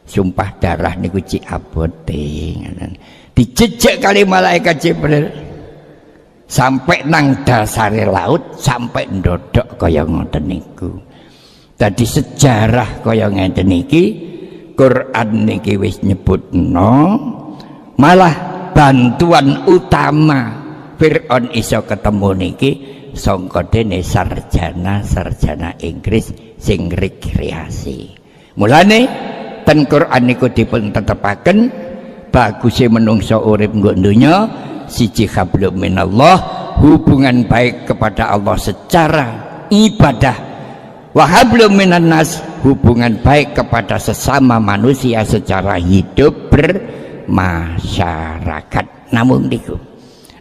sumpah darah niku cik abote ngoten. Dijejek kali malaikat Jibril sampai nang dasare laut, sampai ndodok kaya ngoten niku. Tadi sejarah kaya ngeten iki Quran niki wis nyebutno malah bantuan utama Fir'aun iso ketemu niki sangka dene sarjana Inggris sing rekreasi. Mulane ten Quran niku dipun tetepaken baguse menungso urip nggo donya siji hablum minallah, hubungan baik kepada Allah secara ibadah, wa hablum minan nas, hubungan baik kepada sesama manusia secara hidup bermasyarakat. Namun niku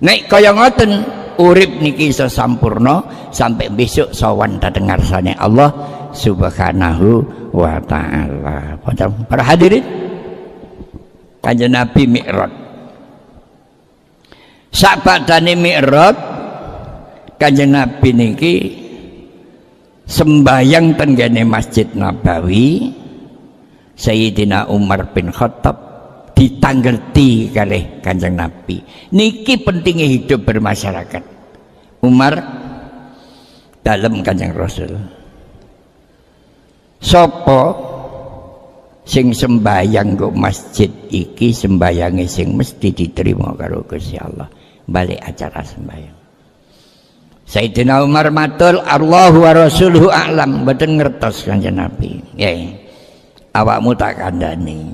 nek kaya ngoten urip niki iso sampurna sampai besok sowan dhateng ngarsane Allah Subhanahu wa taala. Para hadirin, Kanjeng Nabi Mi'raj. Sak badane Mi'raj Kanjeng Nabi niki sembayang tenggene Masjid Nabawi. Sayyidina Umar bin Khattab ditanggerti kalih Kanjeng Nabi. Niki pentingnya hidup bermasyarakat. Umar dalam Kanjeng Rasul. Sopo sing sembayang nggo masjid iki sembayange sing mesti diterima karo Gusti Allah. Balik acara sembayang. Sayyidina Umar matur, Allahu wa rasuluhu a'lam, mboten ngertos Kanjeng Nabi. Nggih. Awakmu tak kandhani.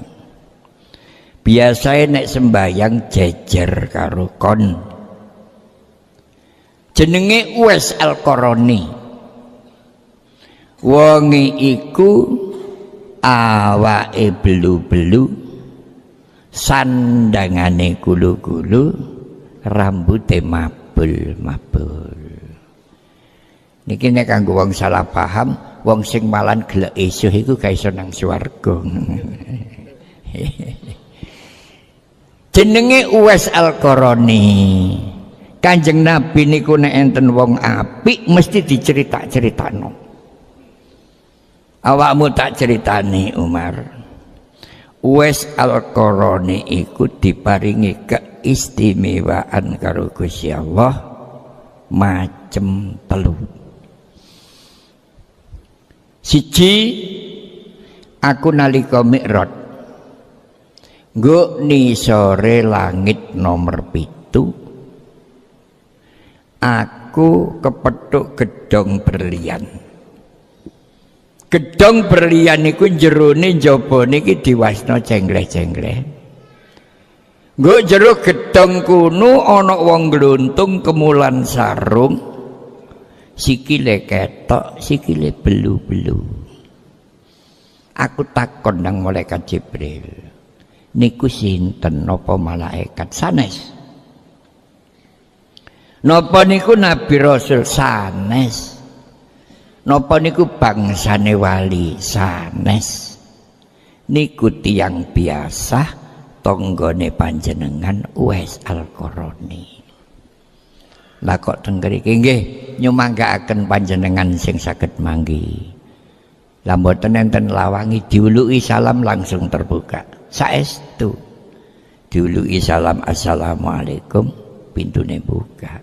Biasae nek sembayang jejer karo kon. Jenenge Uwais Al-Qarani. Wonge iku awake belu-belu, sandangane gulu-gulu, rambute mabul-mabul. Niki nek kanggo wong salah paham, wong sing malan gelek esuk iku ga iso nang swarga. Jenenge Uwais Al-Qarani. Kanjeng Nabi niku nek enten wong apik mesti dicerita-critakno. Awakmu tak ceritani Umar. Uwais Al-Qarani iku diparingi keistimewaan karo Gusti Allah macem telu. Siji, aku nalika Mi'raj nggo nisore langit nomor 7, aku kepethuk gedhong berlian. Gedhong berlian niku jerone njabane iki diwasna cengleh-cengleh. Nggo jero gedhong kuno ana wong gluntung kemulan sarung, sikile ketok, sikile belu-belu. Aku takon nang malaikat Jibril, niku sinten napa malaikat sanes? Napa niku Nabi Rasul sanes? Napa niku bangsane wali sanes? Niku tiyang biasa tanggane panjenengan Uwais Al-Qarani. Lah kok teng mriki nggih nyumanggaaken panjenengan sing saged manggi. Lah mboten enten lawangi diuluki salam langsung terbuka. Saestu diuluki salam assalamualaikum pintune buka.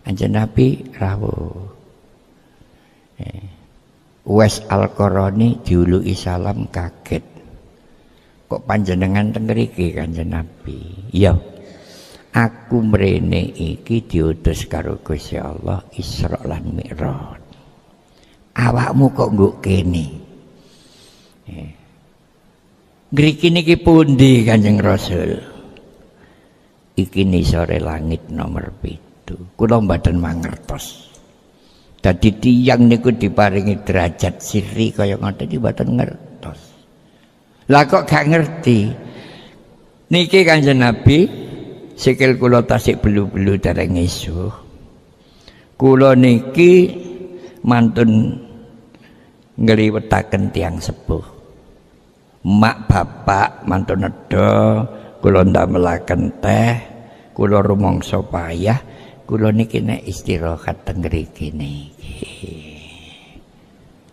Kanjeng Nabi rawuh. Uwais Al-Qarani diuluki salam kaget. Kok panjenengan teng mriki Kanjeng Nabi? Iya. Aku mrene iki diutus karo Gusti Allah Isra lan Mi'raj. Awakmu kok nggo kene? Ngriki niki pundi Kanjeng Rasul? Iki nisore langit nomor 7. Kula mboten mangertos. Dadi tiyang niku diparingi derajat sirri kaya ngoten iki mboten ngertos. Lah kok gak ngerti? Niki Kanjeng Nabi sikil kula tasik belu-belu dereng esuk. Kula niki mantun ngliwetaken tiyang sepuh. Mak bapak mantun nedha, kula ndamelaken teh, kula rumangsa payah, kula niki nek istirahat teng mriki niki.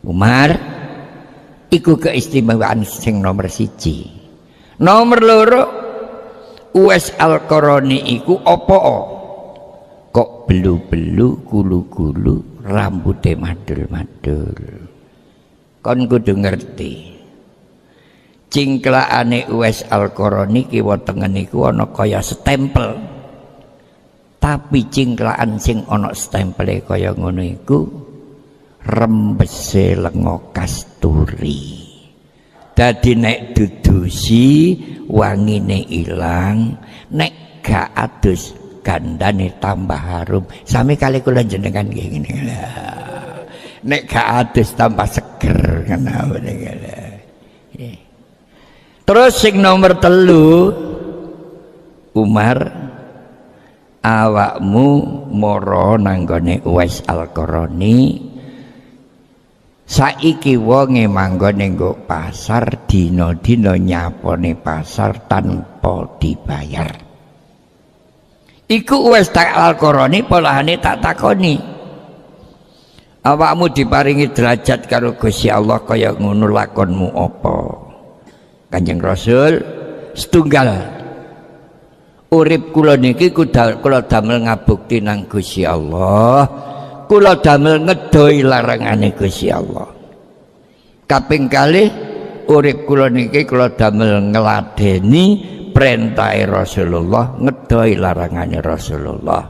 Umar iku keistimewaan sing nomor 1. Nomor 2, Uwais Al-Qarani iku apa? Kok belu-belu, gulu-gulu, rambute madul-madul. Kon kudu ngerti. Cingklakane Uwais Al-Qarani kiwa tengen iku ana kaya stempel. Tapi cingklakan sing ana stempele kaya ngono iku rembese lenga kasturi. Dadi nek dudusi wangine ilang, nek gak adus gandane tambah harum. Sami kali kula jenengan nggih ngene. Nek gak adus tambah seger ngono ngene. Terus sing nomor 3, Umar, awakmu mara nanggone Uwais Al-Qarani. Saiki wonge manggone nggo pasar dina-dina nyapone pasar tanpa dibayar. Iku Uwais Al-Qarani polahane tak takoni. Awakmu diparingi derajat karo Gusti Allah kaya ngono lakonmu apa? Kanjeng Rasul setunggal. Urip kula niki kula damel ngabukti nang Gusti Allah. Kula damel ngedoi larangane Gusti Allah. Kaping kalih urip kula niki kula damel ngladeni perintah Rasulullah, ngedoi larangane Rasulullah.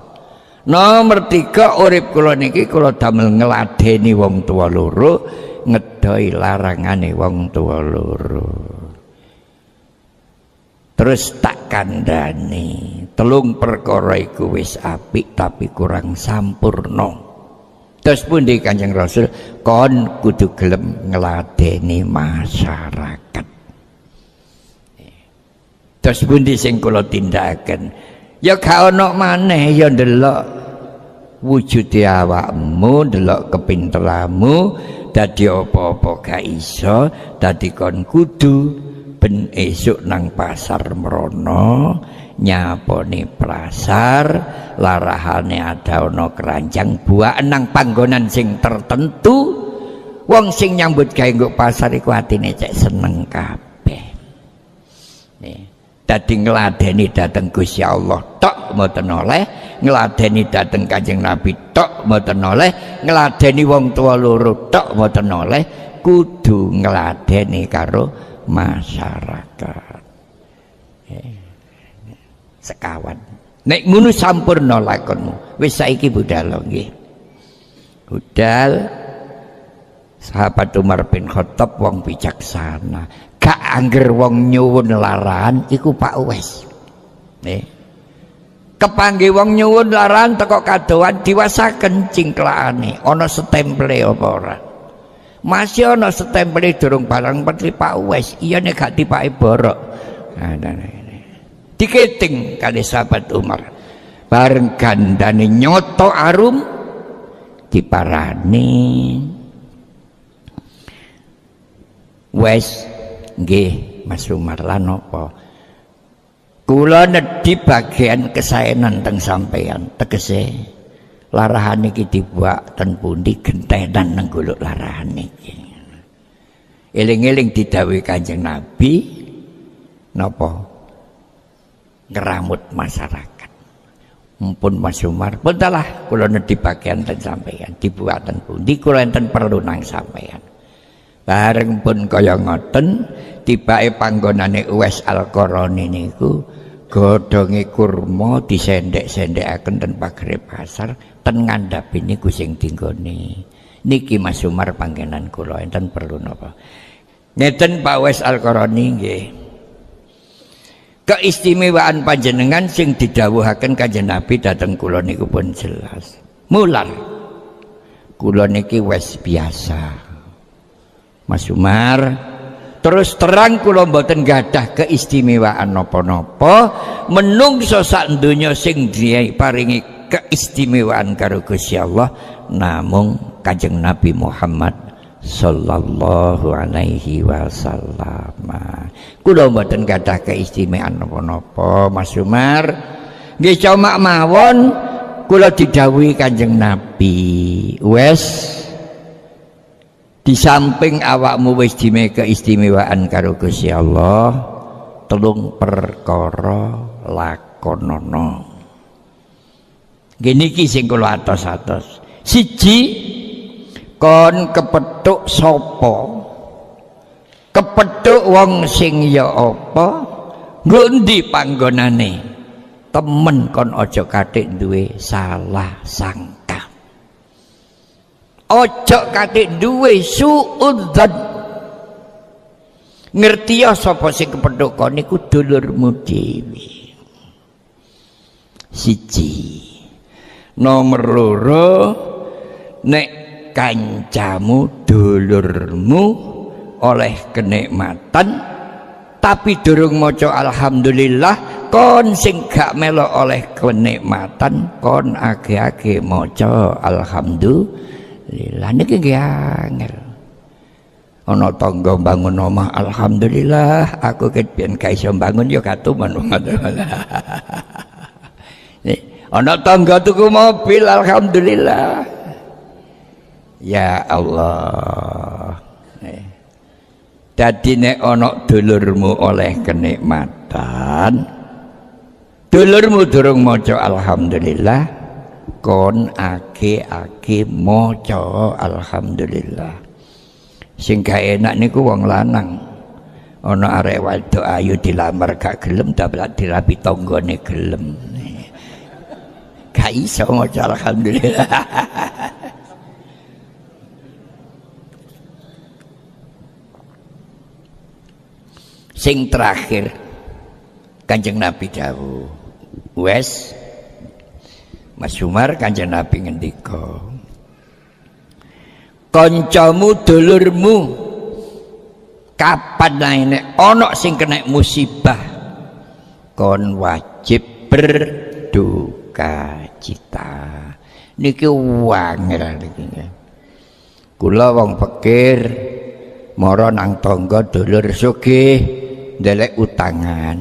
Nomor 3, urip kula niki kula damel ngladeni wong tua loro, ngedoi larangane wong tua loro. Terus tak kandhani, 3 perkara iku wis apik tapi kurang sampurna. Terus pundi Kanjeng Rasul, kon kudu gelem ngladeni masyarakat. Terus pundi sing kula tindakaken? Ya gak ono maneh ya ndelok wujude awakmu, ndelok kepinteranmu, dadi apa-apa gak iso, dadi kon kudu ben esuk nang pasar mrono nyapone pasar larahane ada ana keranjang buah nang panggonan sing tertentu, wong sing nyambut gawe nggo pasar iku atine cek seneng kabeh. Dadi ngladeni dhateng Gusti Allah tok mboten oleh, ngladeni dhateng Kanjeng Nabi tok mboten oleh, ngladeni wong tua loro tok mboten oleh, kudu ngladeni karo masyarakat. Sekawan nek ngono sampurna lakonmu. Wis saiki budal nggih. Budal sahabat Umar bin Khattab wong bijaksana, gak angger wong nyuwun larahan iku Pak Uwais. Kepanggih wong nyuwun larahan teko kadoan diwasaken cingklakane ana stemple apa ora. Masih ana stempel durung barang Menteri Pak Uwais, iya nek gak dipake borok. Diketing kali sahabat Umar. Bareng gandane nyoto arum diparani. Wes nggih Mas Umar lan napa? Kula nedhi bagian kesaenan teng sampeyan, tegese larahan iki dibuak ten pundi gentenan nang golek larahan iki. Eling-eling didhawuhi Kanjeng Nabi napa? Ngeramut masyarakat. Mumpun Mas Umar, puntalah kula nedhi bagian ten sampeyan, dibuak ten pundi kula enten perlu nang sampeyan. Bareng pun kaya ngoten, tibake panggonane Uwais Al-Qarani niku godhonge kurma disendhek-sendhekaken ten pagere pasar ten ngandhapi niku sing dinggone. Niki Mas Umar panggenan kula enten perlu napa? Ngeten Pak Uwais Al-Qarani nggih. Keistimewaan panjenengan sing didhawuhaken Kanjeng Nabi dhateng kula niku pun jelas. Mular kula niki wis biasa. Mas Umar terus terang kula mboten gadah keistimewaan napa-napa, menungso sak donya sing diparingi keistimewaan karo Gusti Allah namung Kanjeng Nabi Muhammad sallallahu alaihi wasallam. Kula mboten gadah keistimewaan napa-napa Mas Umar. Nggih cuma mawon kula didhawuhi Kanjeng Nabi, wes di samping awakmu wis dime keistimewaan karo Gusti Allah, 3 perkara lakonono. Gini iki sing kula atos-atos. 1, kon kepethuk sapa? Kepethuk wong sing ya apa? Nggo endi panggonane? Temen kon aja kathik duwe salah sangka. Ojo katik duwe suudzon. Ngerti ya sapa sing kepethuk kon niku dulurmu dhewe. 1. Nomor 2, nek kancamu dulurmu oleh kenikmatan tapi durung maca alhamdulillah, kon sing gak melok oleh kenikmatan kon age-age maca alhamdulillah. Lha niki nggih angel. Ana tangga bangun omah alhamdulillah, aku ket biyen gak iso bangun ya katuman. Ana tangga tuku mobil alhamdulillah. Ya Allah. Dadi nek ana dulurmu oleh kenikmatan, dulurmu durung maca alhamdulillah, kon age-age maca alhamdulillah. Sing gak enak niku wong lanang ana arek wadok ayu dilamar gak gelem dapat dirapi tanggane gelem. Gak iso maca alhamdulillah. Sing terakhir Kanjeng Nabi dawuh, wes Mas Umar Kanjeng Nabi ngendika, kancamu dulurmu kapan ae nek ana sing kena musibah kon wajib berduka cita. Niki wangel niki. Kula wong pikir mara nang tangga dulur sugih ndelek utangan,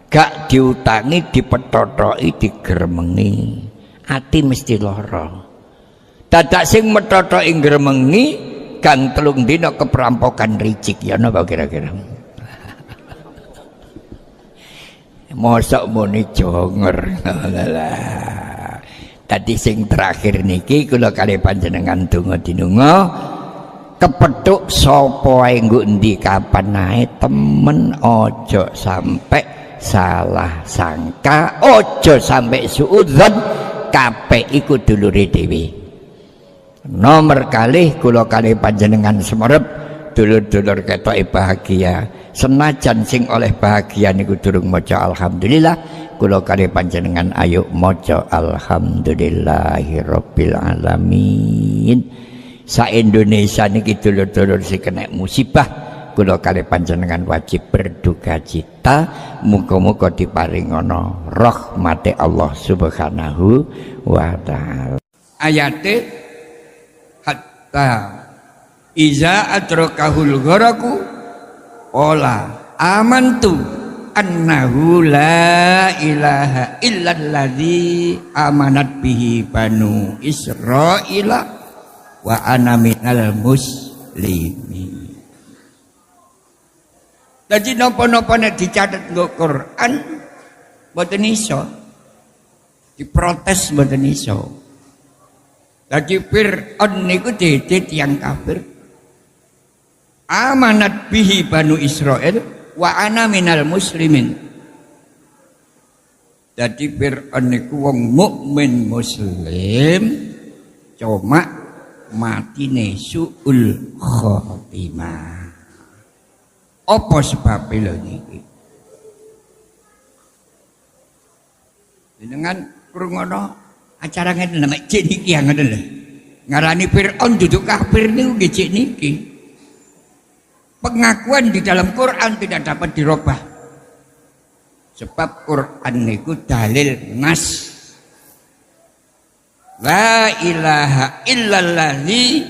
gak diutangi dipethotoki digremengi, ati mesti lara. Dadak sing methotoki ngremengi gang 3 dina keperampokan ricik ya napa kira-kira. Mosok muni jonger. Tadi sing terakhir niki kula kali panjenengan donga dinunga kepethuk sapa ae nggo endi kapan ae temen aja sampai salah sangka, aja sampai suudzon, kabeh iku dulure dhewe. Nomor kalih kula kalih panjenengan semerep dulur-dulur ketoke bahagia. Senajan sing oleh bahagia niku durung maca alhamdulillah, kula kalih panjenengan ayo maca alhamdulillahirabbil alamin. Sa Indonesia niki dulur-dulur sing kena musibah, kula kalih panjenengan wajib berduka cita. Muga-muga diparingono rahmate Allah Subhanahu wa taala. Ayate hatta iza adrakahul gharaku qala amantu annahu la ilaha illalladzi amanat bihi banu Israila wa ana minal muslimin. Dadi napa-napa nek dicatet nggo Quran mboten iso. Diprotes mboten iso. Dadi Fir'aun niku dadi tiyang kafir. Amanat bihi banu Israil wa ana minal muslimin. Dadi Fir'aun niku wong mukmin muslim cuma matine suul khotimah. Apa sebab lho niki? Jenengan krungono acara ngene nek cek niki ngoten lho. Ngarani Firaun duduk kafir niku nggih cek niki. Pengakuan di dalam Quran tidak dapat dirubah. Sebab Quran niku dalil nas. La ilaha illalladzi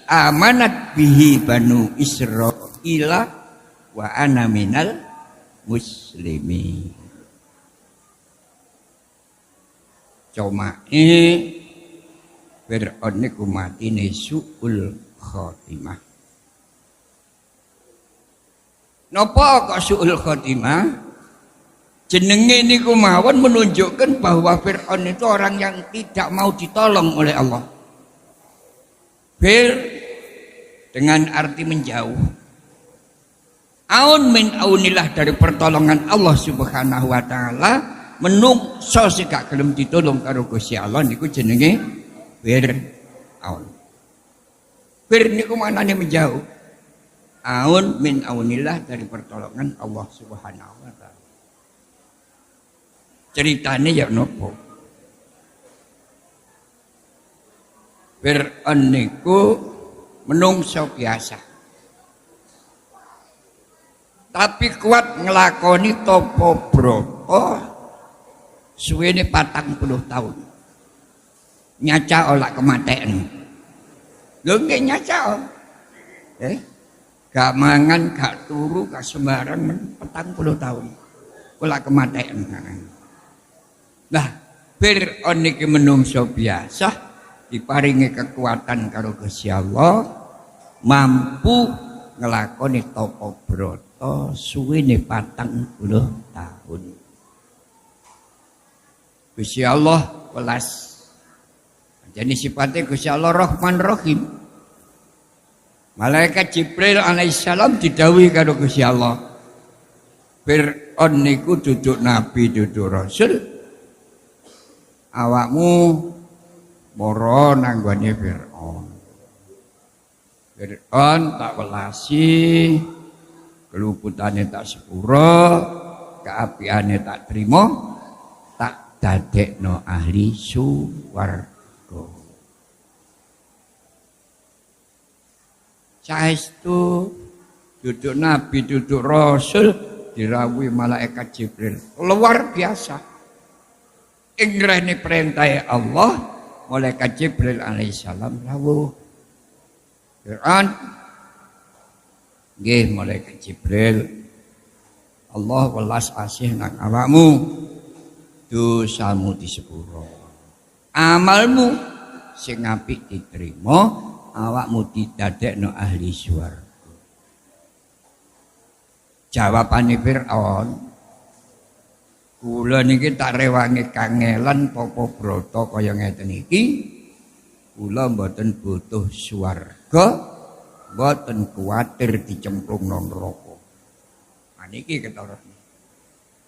amanat bihi banu Israila wa ana minal muslimin. Cuma Fir'aun niku matine suul khotimah. Napa kok suul khotimah? Jenenge niku mawon menunjukkan bahwa Fir'aun itu orang yang tidak mau ditolong oleh Allah. Fir dengan arti menjauh. Aun min aunillah dari pertolongan Allah Subhanahu wa taala, menungso sing gak gelem ditolong karo Gusti Allah niku jenenge Fir'aun. Fir niku maknane menjauh. Aun min aunillah dari pertolongan Allah Subhanahu wa taala. Ceritanya ya nopo. Fir'aun niku menungso biasa. Tapi kuat ngelakoni topo broto suwene 40 tahun. Nyaca olak kematian. Lho nggih nyaca. Gak mangan, gak turu, gak sembarang 40 tahun. Olak kematian. Nah, Fir'aun niki menungso biasa diparingi kekuatan karo Gusti Allah, mampu ngelakoni tapa brata suwene 40 tahun. Gusti Allah welas. Jadi sifatnya Gusti Allah Rahman Rahim. Malaikat Jibril alaihissalam didhawuhi karo Gusti Allah, Fir'aun niku duduk nabi duduk rasul. Awakmu mara nang gone Fir'aun. Fir'aun tak welasi, keluputane tak sepura, keapiane tak trima, tak dadekno ahli swarga. Saestu duduk nabi duduk rasul dirawuhi malaikat Jibril luar biasa. Ingrene perintah Allah, malaikat Jibril alaihissalam rawuh Fir'aun. Nggih malaikat Jibril, Allah welas asih nang awakmu, dosamu disepuro, amalmu sing apik diterima, awakmu didadekno ahli swarga. Jawabane Fir'aun, kula niki tak rewangi kangelan papa brata kaya ngeten iki. Kula mboten butuh swarga, mboten kuwatir dicemplungno neraka. Nah niki ketara.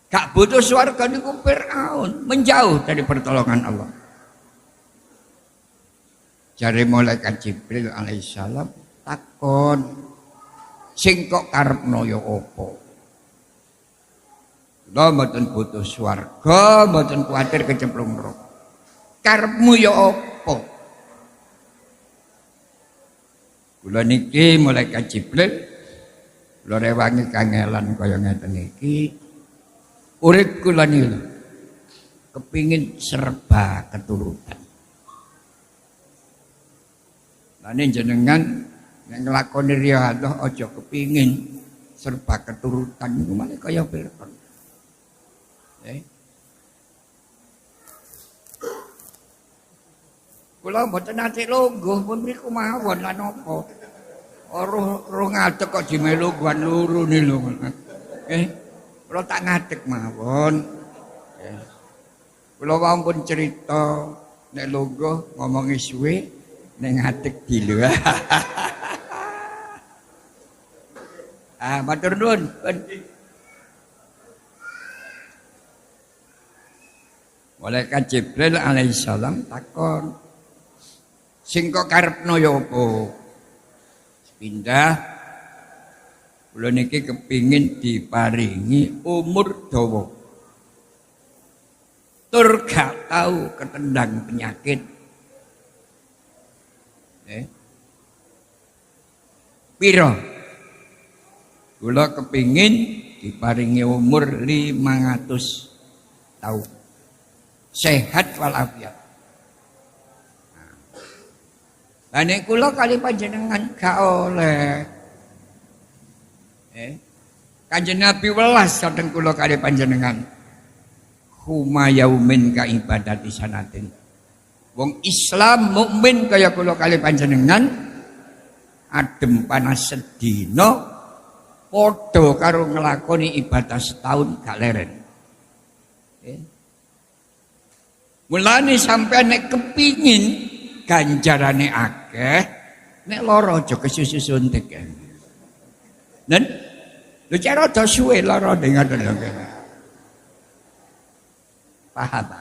Gak butuh swarga niku Fir'aun, menjauh dari pertolongan Allah. Jare malaikat Jibril alaihissalam takon, sing kok karepno ya apa? Kula mboten butuh swarga, mboten kuwatir kecemplung neraka. Karepmu ya apa? Kula niki malaikat Jibril, kula rewangi kangelan kaya ngeten iki. Urip kula niku kepingin serba keturutan. Lane jenengan nek nglakoni riyadhah aja kepingin serba keturutan niku malah kaya Fir'aun. Kula mboten nate lungguh pun mriku mawon lan napa. Roh ngadeg kok dimelungguhan loro ni lho. Kula tak ngadeg mawon. Kula wampun cerita nek lungguh ngomongi suwe nek ngadeg dilu. Matur nuwun. Malaikat Jibril alaihissalam takon, sing kok karepno ya apa? Pindah, kula niki kepingin diparingi umur dawa. Tur gak tau ketendang penyakit. Piro? Kula kepingin diparingi umur 500 tahun. Sehat walafiat. Lah nek kula kali panjenengan gak oleh. Kanjeng Nabi welas saten kula kali panjenengan. Huma yaumin ka ibadati sanatin. Wong Islam mukmin kaya kula kali panjenengan adem panas sedina padha karo nglakoni ibadah setahun gak leren. Mulane sampeyan nek kepingin ganjarane akeh, nek lara aja kesusu suntik. Nen lho cara rada suwe lara ngoten lho. Paham?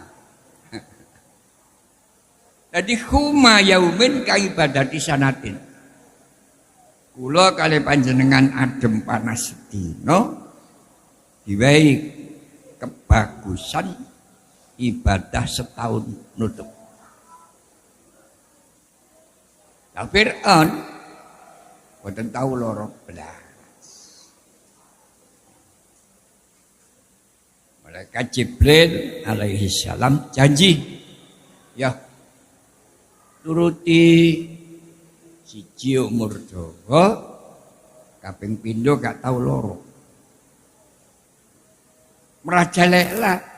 Jadi huma yaumin ka ibadati sanatin. Kula kali panjenengan adem panas sedina diwehi kebagusan ibadah setahun nutup. Nah Fir'aun boten tahu lara blas. Malaikat Jibril alaihi salam janji, ya turuti siji umur dawa, kaping pindho gak tau lara. Merajaleklah.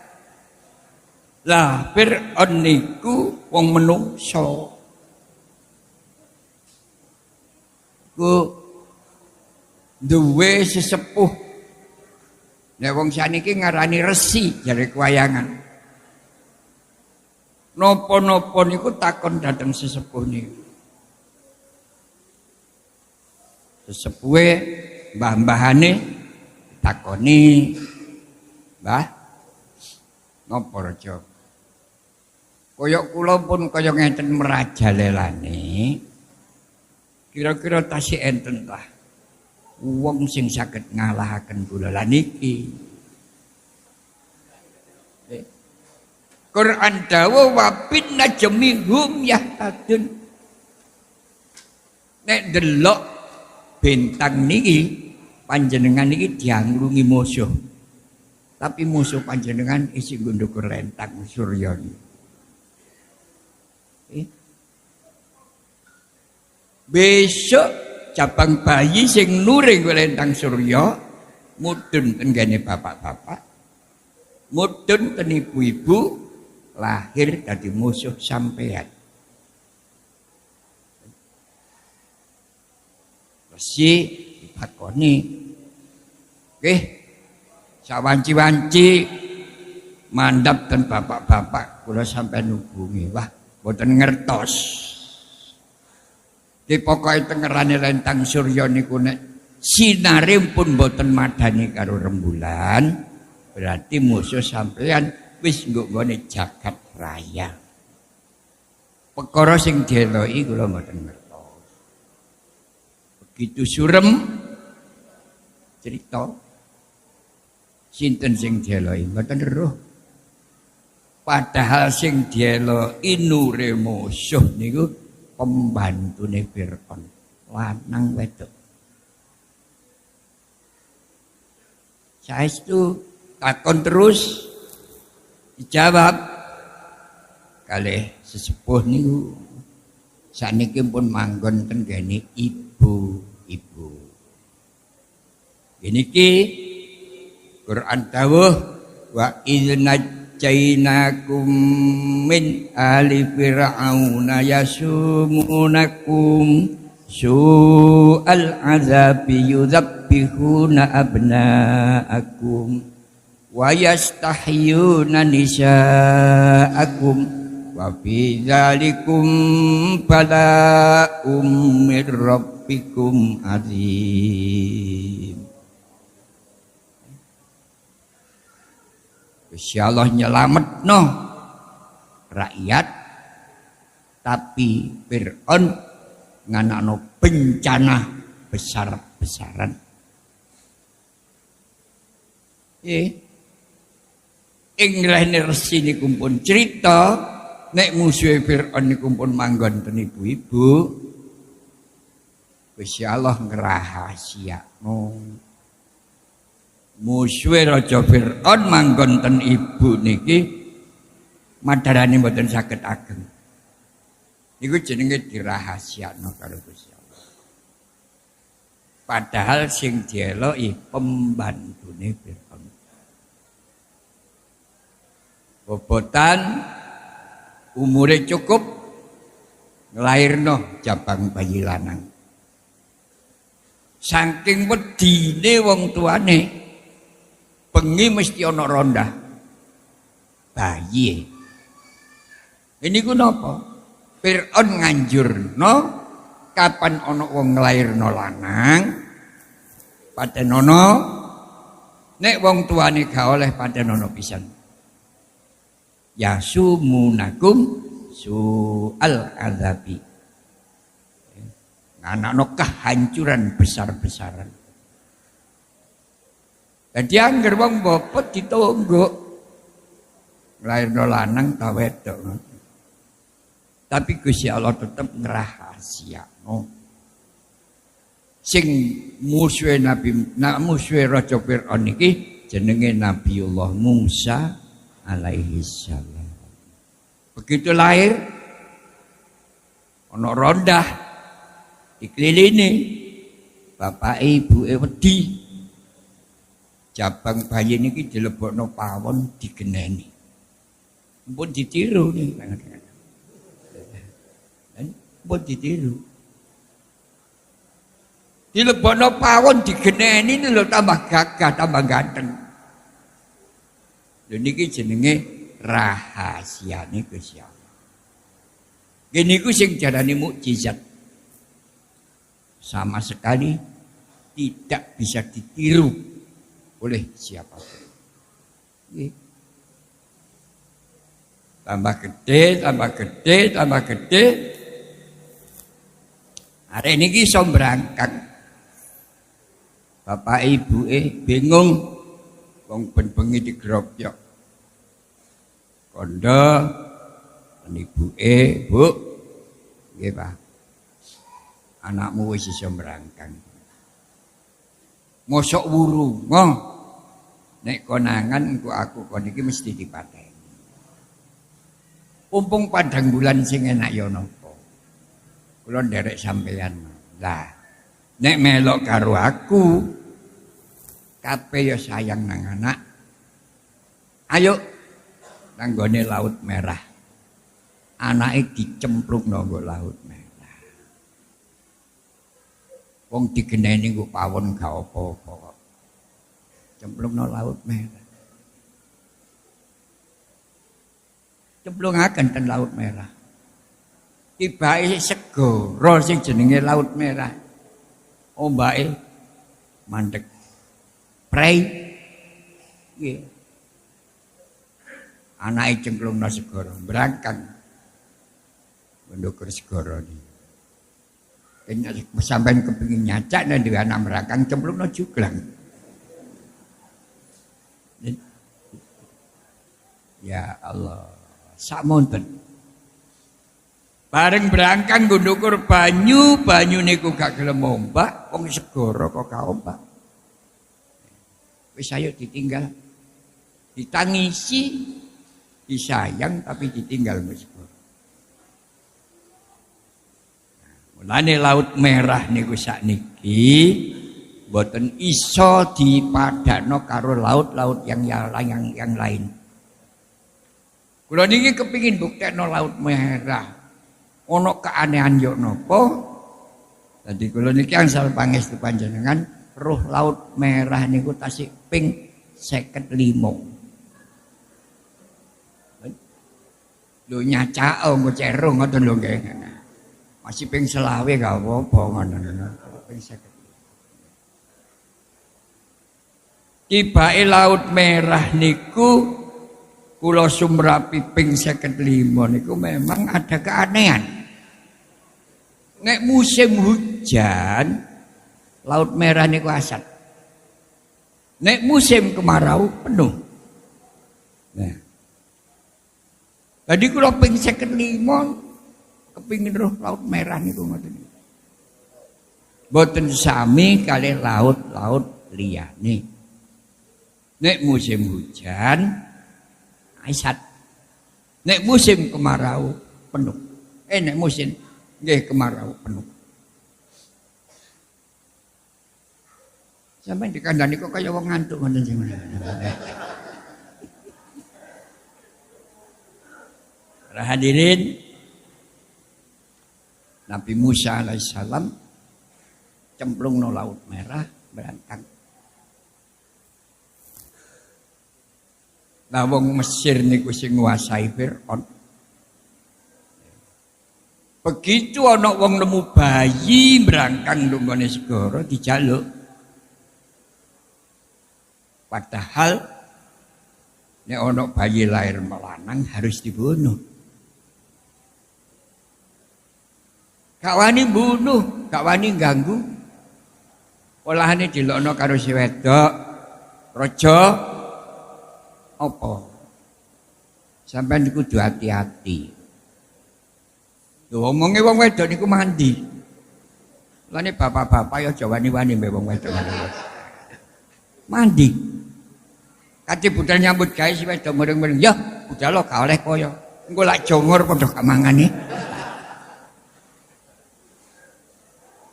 Lah Fir'aun niku wong menungso. Ku duwe sesepuh. Nek wong saniki ngarani resi jare kewayangan. Napa-napa niku takon dhateng sesepuh niku. Sesepuhe mbah-mbahane ditakoni, Mbah, napa raja? Kaya kula pun kaya ngeten merajalelane. Kira-kira tasih enten tah wong sing saged ngalahaken kula lan niki. Quran dawuh wa bin najmihum yahtadun. Nek delok bintang niki panjenengan niki diangrungi musuh. Tapi musuh panjenengan isi ngundhukur lentang surya niki. Besok cabang bayi sing nuring lentang surya mudhun tenggene bapak-bapak, mudhun ten ibu-ibu, lahir dadi musuh sampeyan. Resi dipakoni, nggih, sawanci-wanci mandhap ten bapak-bapak kula sampeyan hubungi, wah boten ngertos. Di pokoke tengerane lentang surya niku nek sinare pun boten madani karo rembulan, berarti musuh sampeyan wis nggone jagat raya. Perkara sing dieloki kula mboten ngertos. Begitu surem cerita sinten sing dieloki mboten eruh. Padahal sing dieloki nure musuh niku pembantune Fir'aun, lanang wedok. Saestu takon terus dijawab kalih sesepuh niku saniki pun manggon ten kene ibu-ibu. Niki Quran dawuh wa Jainakum min ali fir'auna yasumunakum su'al azabi yudzabbihuna abna'akum wa yastahyuna nisa'akum wa fi dzalikum bala'um mir rabbikum azim. Gusti Allah nyelametno rakyat, tapi Fir'aun nganakno bencana besar-besaran. Ing rene resi niku pun cerita nek musuhe Fir'aun niku pun manggon ten ibu-ibu. Gusti Allah ngrahasiakno musuhe Raja Fir'aun manggon ten ibu niki madarane mboten saged ageng. Niku jenenge dirahasiakno karo Gusti Allah. Padahal sing dieloki pembantune Fir'aun. Bobotan umure cukup nglairno jabang bayi lanang. Saking wedine wong tuane bengi mesti ana ronda bayi. Ini ku napa? Fir'aun nganjurno kapan ana wong nglairno lanang padenono nek wong tuane gak oleh padenono pisan. Yasumunakum su'al azabi. Anakno kehancuran besar-besaran. Dadi angger wong bopot ditonggok nglairno lanang ta wedok. Tapi Gusti Allah tetep ngrahasiakno. Sing musuhe musuhe Raja Fir'aun niki jenenge Nabiullah Musa alaihi salam. Begitu lahir ana rondah dikelilingi bapak ibuke wedi. Jabang bayi niki dilebokno pawon digeneni. Mumpun ditiru nih. Mumpun ditiru. Dilebokno pawon digeneni lho tambah gagah, tambah ganteng. Lho niki jenenge rahasiane Gusti Allah. Gini ku sing jarane mukjizat. Sama sekali tidak bisa ditiru oleh siapapun. Nggih. Tambah gede, tambah gede, tambah gede. Arek niki iso berangkat. Bapak ibu bingung, wong ben-bengi digerobyok. Kondo, ibu Bu, nggih Pak. Anakmu wis iso berangkat. Mosok wuru, ngoh. Nek konangan engko aku kon iki mesti dipateni. Umpung padang bulan sing enak ya napa. Kula nderek sampeyan. Lah, nek melok karo aku kabeh ya sayang nang anak. Ayo nang gone Laut Merah. Anake dicemplungno nggo Laut Merah. Wong digeneni nggo pawon gak apa-apa. Cemplungno Laut Merah. Cemplungaken ten Laut Merah. Tibake segara sing jenenge Laut Merah. Ombake mandeg. Prei. Nggih. Anake cemplungno segara, berangkat. Mendukur segara niki. Sampeyan kepengin nyacak nek dhewe anak merangkang cemplungno juglang. Ya Allah, sakmonten. Bareng berangkang ndukur banyu niku gak gelem ombak, wong segara kok gak ombak. Wis ayo ditinggal. Ditangisi, disayang tapi ditinggal wis segara. Mulane Laut Merah niku sakniki boten iso dipadakno karo laut-laut yang lain. Kula niki kepingin buktekno Laut Merah. Ono keanehan yo napa? Dadi kula niki angsal pangestu panjenengan roh Laut Merah niku tasih ping 55. Lho nyacak nggo cerung ngoten lho nggih. Masih ping 20 gak apa-apa ngono. Ping 50. Tibake Laut Merah niku kula sumrapi ping 55 niku memang ada keanehan. Nek musim hujan Laut Merah niku asat. Nek musim kemarau penuh. Nah. Jadi kula ping 55 kepingin roh Laut Merah niku ngoten. Boten sami kali laut-laut liyane. Nek musim hujan asat. Nek musim kemarau penuh. Nek musim nggih kemarau penuh. Sampai dikandani kok kaya wong ngantuk ngoten sing hadirin, Nabi Musa alaihissalam cemplungno Laut Merah berangkat. Nah wong Mesir niku sing nguasai Firaun. Begitu ana wong nemu bayi berangkang lunggone segara dijaluk. Padahal nek ana bayi lahir melanang harus dibunuh. Gak wani bunuh, gak wani ganggu. Olahane dilokno karo si wedok. Raja apa? Sampeyan kudu hati-hati. Lho omonge wong wedok niku mandi. Lane bapak-bapak ya aja wani-wani mbek wong wedok. Mandi. Kate budal nyambut gawe si wedok mereng-mereng, ya budal lo gak oleh kaya. Engko lak jongor padha gak mangane.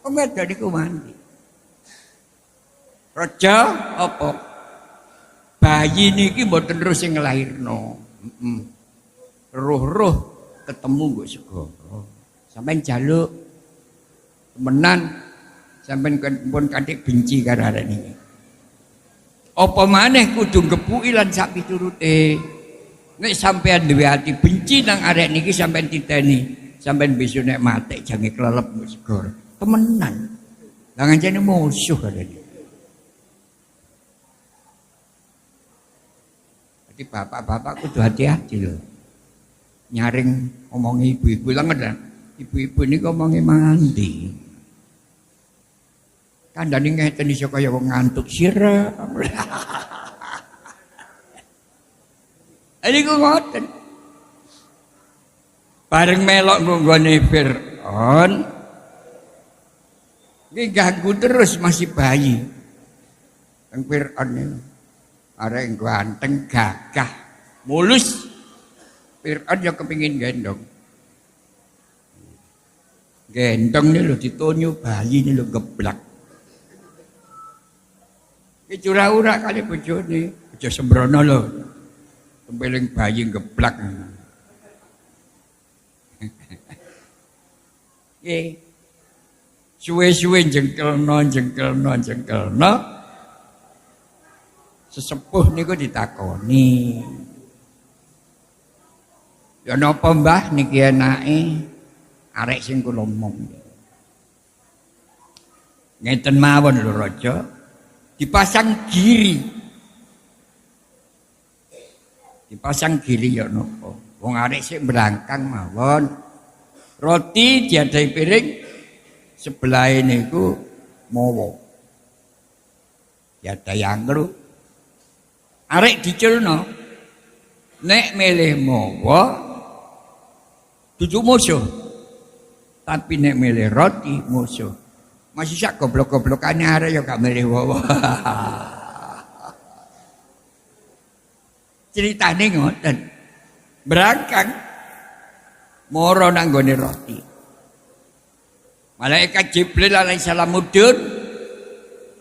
Wong wedok niku mandi. Raja apa? Bayi niki mboten terus sing nglairno. Roh-roh ketemu nggo segara. Sampeyan jaluk temenan sampeyan pun kadek benci karo arek niki. Apa maneh kudu ngepuki lan sak piturute. Nek sampeyan duwe ati benci nang arek niki sampeyan titeni, sampeyan besok nek mati jange klelep nggo segara. Temenan. Lah ngancene musuh arek niki. Jadi bapak-bapak kudu hati-hati loh. Nyaring ngomongi ibu-ibu lah nggak? Ibu-ibu ini ngomongi mandi. Kandhane ngeten iso kaya wong ngantuk sira. Ini ku ngoten. Bareng melok nggone Fir'aun. Iki ganggu terus masih bayi. Teng Fir'aun niku. Arek ganteng gagah, mulus. Fir'aun ya kepingin gendong. Gendong nih lho ditonyo bayi nih lho geblak. Ki curah-urah kali bojone, aja sembrono lho. Tempeling bayi geblak. Suwe-suwe jengkelno. Sesepuh niku ditakoni. Ya napa Mbah niki enake arek sing kula omong. Ngeten mawon lho Raja. Dipasang giri. Dipasang giri ya napa. Wong arek sik berangkang mawon. Roti diadai piring sebelah niku mawa. Diadai anggur. Arek diculno. Nek milih mawa dudu musuh. Tapi nek milih roti musuh. Masih sak goblok-goblokane arek ya gak milih mawa. Ceritane ngoten. Berangkang moro nang gone roti. Malaikat Jibril alaihissalam mudhun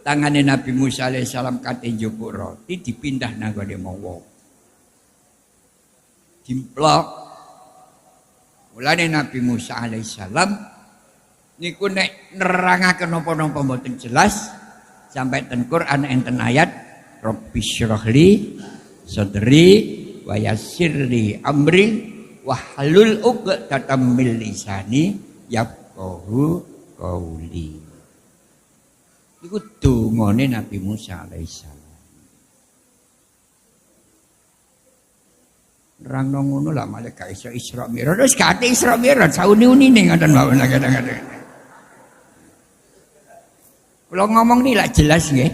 tangane Nabi Musa alaihissalam kate njupuk roti dipindah nang gone mawa. Dimplok. Mulane Nabi Musa alaihissalam niku nek nerangaken napa-napa mboten jelas sampai ten Quran enten ayat Rabbi syrahli sadri wa yassirli amri wahlul 'uqdatam min lisani yafqahu qauli. Iku dongane Nabi Musa alaihissalam. Nerangno ngono lah malah gak iso Isra Mi'raj. Terus gak ate Isra Mi'raj sauni-unine ngoten mawon kadang-kadang. Kula ngomong ni lah jelas nggih.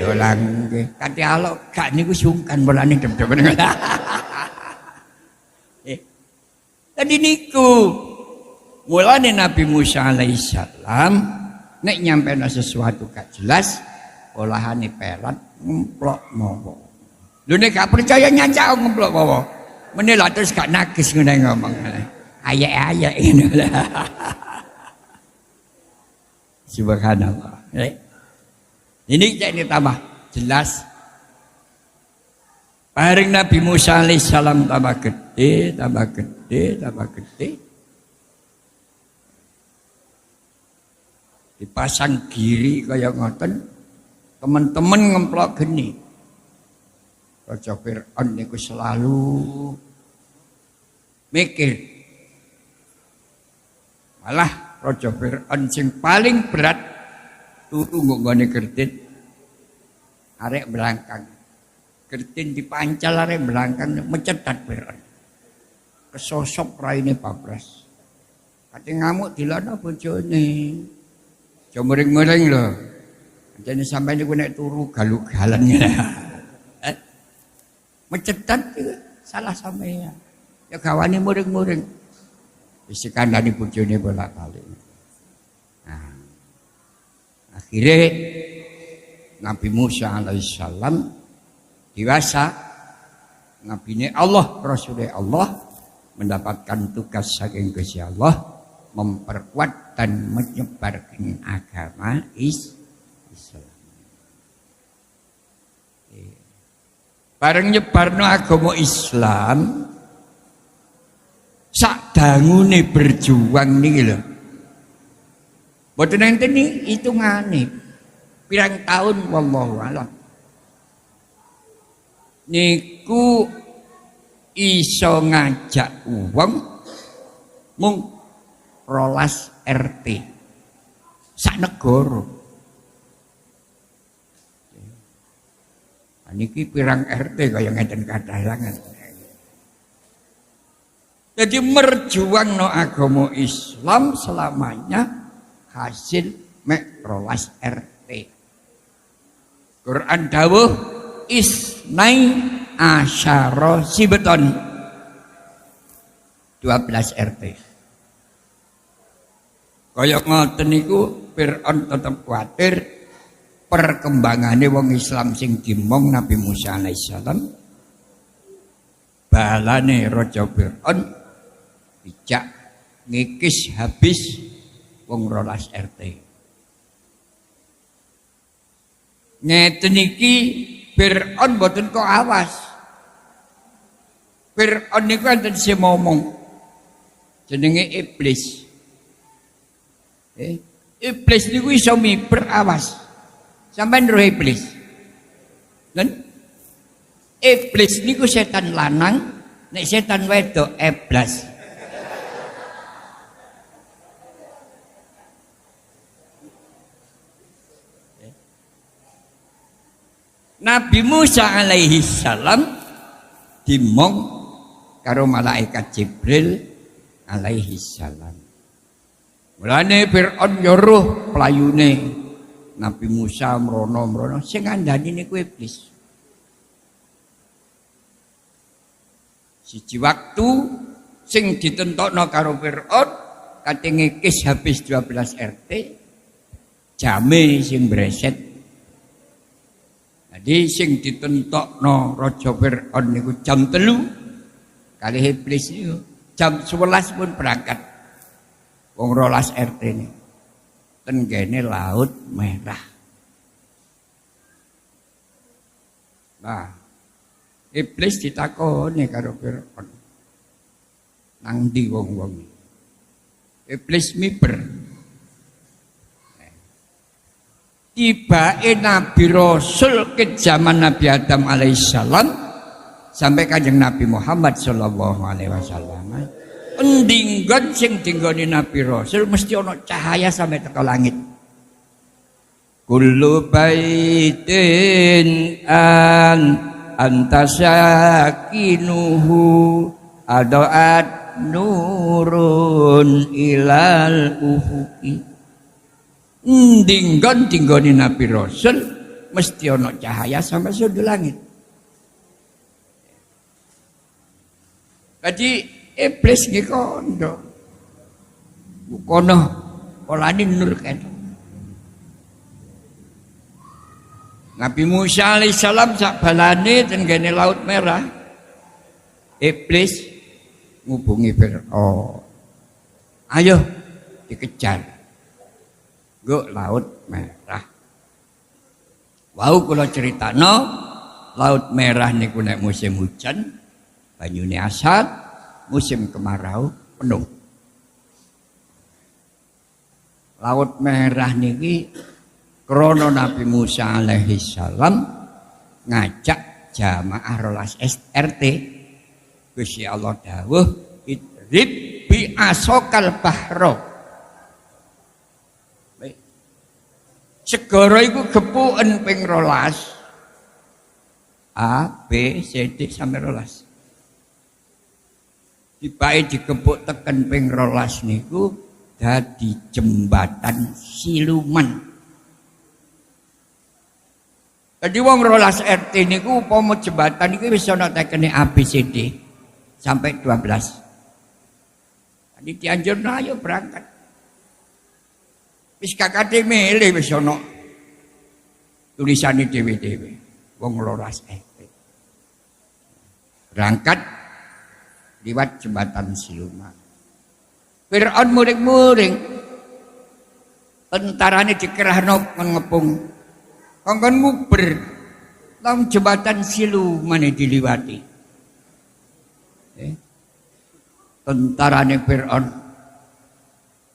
Lho lang nggih. Kate alok gak niku sungkan mulane dem-demen. Tadi niku mulane Nabi Musa alaihissalam nek nyampena sesuatu gak jelas olahane pelat ngemplok mawa. Lho nek gak percaya nyancak ngemplok mawa. Menela terus gak nagis ngene ngomong. Ayek-ayek ngene lah. Subhanallah. Ini jadi tambah jelas. Bareng Nabi Musa alaihissalam tambah gede. Dipasang giri kaya ngoten. Teman-teman ngemplok geni. Raja Fir'aun niku selalu mikir. Malah Raja Fir'aun sing paling berat turu nggone Gertin. Arek belangkang. Gertin dipancal arek belangkang mencetat Fir'aun. Kesosok raine babras. Kate ngamuk dilana bojone. Jo mering-mering lho. Jane sampeyan niku nek turu galuk-galan. Mencetat salah sampeyan. Ya gawane muring-muring. Wis kandhani bojone bolak-balik. Nah. Akhirnya Nabi Musa alaihissalam dewasa. Nabine Allah, Rasulnya Allah mendapatkan tugas saking Gusti Allah memperkuat dan menyebarkan agama Islam. Bareng nyebarno agama Islam sak dangune berjuang niki lho. Mboten enten hitungane. Pirang tahun wallahu a'lam. Niku iso ngajak uang mung 12 RT sak negara. Niki pirang RT kaya ngeten kathah sanget. Jadi merjuang no agama Islam selamanya hasil mek 12 RT. Quran dawuh isnai asyara sibeton 12 RT. Kaya ngoten niku Fir'aun tetep kuwatir perkembangane wong Islam sing dimong Nabi Musa alaihissalam. Balane Raja Fir'aun dijak ngikis habis wong 12 RT. Ngeten iki Fir'aun mboten kok awas. Fir'aun niku enten sing ngomong jenenge iblis. Iblis niku iso miber awas. Sampeyan roh iblis. Kan? Iblis niku setan lanang, nek setan wedok eblas. Nabi Musa alaihi salam dimong karo malaikat Jibril alaihi salam. Mulane Fir'aun nyuruh pelayune Nabi Musa mrono-mrono sing ngandani niku iblis. Siji waktu sing ditentokno karo Fir'aun kate ngekis habis 12 RT jame sing breset. Jadi sing ditentokno Raja Fir'aun niku jam 3 kali iblis niku jam 11 pun berangkat. Wong 12 RT ini tenggene Laut Merah. Nah, iblis ditakoni karo Fir'aun. Nang ndi wong-wong? Iblis miber. Tibake Nabi Rasul ke zaman Nabi Adam alaihissalam sampai kanjeng Nabi Muhammad sallallahu alaihi wasallam. Endinggon sing dinggoni Nabi Rasul mesti ana cahaya sampai teko langit. Kullu baitin antasakinuhu adaat nurun ilal ufuki. Endinggon dinggoni Nabi Rasul mesti ana cahaya sampai sudut langit. Jadi iblis nggih kono. Kono olane nur kan. Nabi Musa alaihissalam sak balane tenggene Laut Merah. Iblis ngubungi Fir'aun. Ayo dikejar. Nggo Laut Merah. Wau kula critakno Laut Merah niku nek musim hujan banyune asat. Musim kemarau penuh. Laut Merah niki krana Nabi Musa alaihi salam ngajak jamaah 12 RT. Gusti Allah dawuh idrib bi asokal bahro. Segara iku gepuken ping 12. A, B, C, D sampai 12. Dibake dikepuk teken ping 12 niku dadi jembatan siluman. Jadi wong 12 RT niku upama jembatan iki wis ana tekene ABCD sampai 12. Jadi dianjurno ayo berangkat. Wis kakate milih wis ana tulisane dhewe-dhewe wong 12 RT. Berangkat liwat jembatan siluman. Fir'aun muring-muring. Tentarane dikerahno ngepung. Kongkon nguber. Lang jembatan siluman diliwati. Tentarane Fir'aun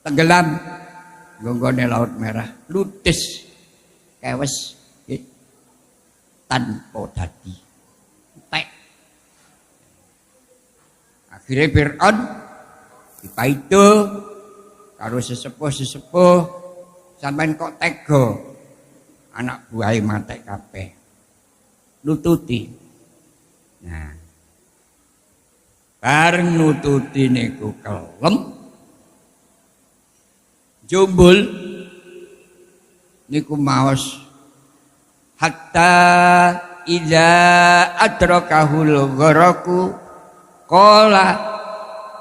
tenggelam nggone Laut Merah, ludes kewes tanpa dadi. Akhirnya Fir'aun dipaido karo sesepuh-sesepuh sampean kok tega anak buahe matek kabeh. nututi. Nah, bareng nututi niku kelem jumbul niku maos hatta idza adrakahul gharaku qala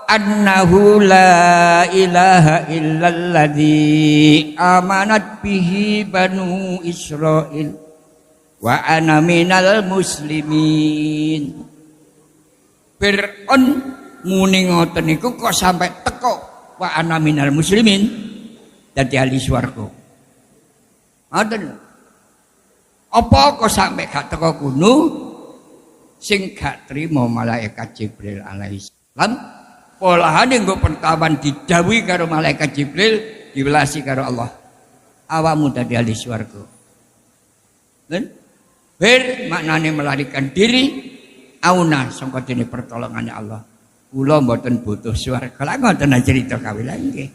annahu la ilaha illalladzi amanat bihi banu Israil wa ana minal muslimin. Fir'aun muni ngoten niku kok sampai teko wa ana minal muslimin dadi ahli swarga. Ngoten. Apa kok sampai gak teko kuno sing gak trimo malaikat Jibril alaihissalam polahane nggo pertawan didhawuhi karo malaikat Jibril diwelasi karo Allah. Awakmu dadi ahli swarga. Ben bir maknane melarikan diri auna sangka dene pertolongane Allah. Kula mboten butuh swarga. Lah ngoten cerita kawilan nggih.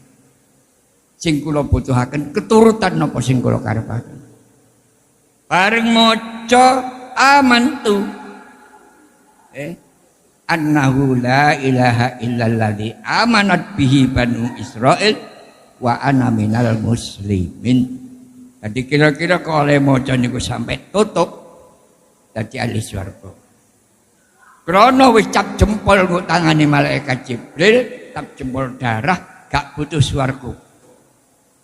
Sing kula butuhaken keturutan napa sing kula karepaken. Bareng maca amantu annahu la ilaha illalladzi amanat bihi banu Israil wa ana minal muslimin. Jadi kira-kira kalau maca niku sampai tutup dadi ahli swarga. Krana wis cap jempol nggo tangane malaikat Jibril, cap jempol darah gak butuh swarga.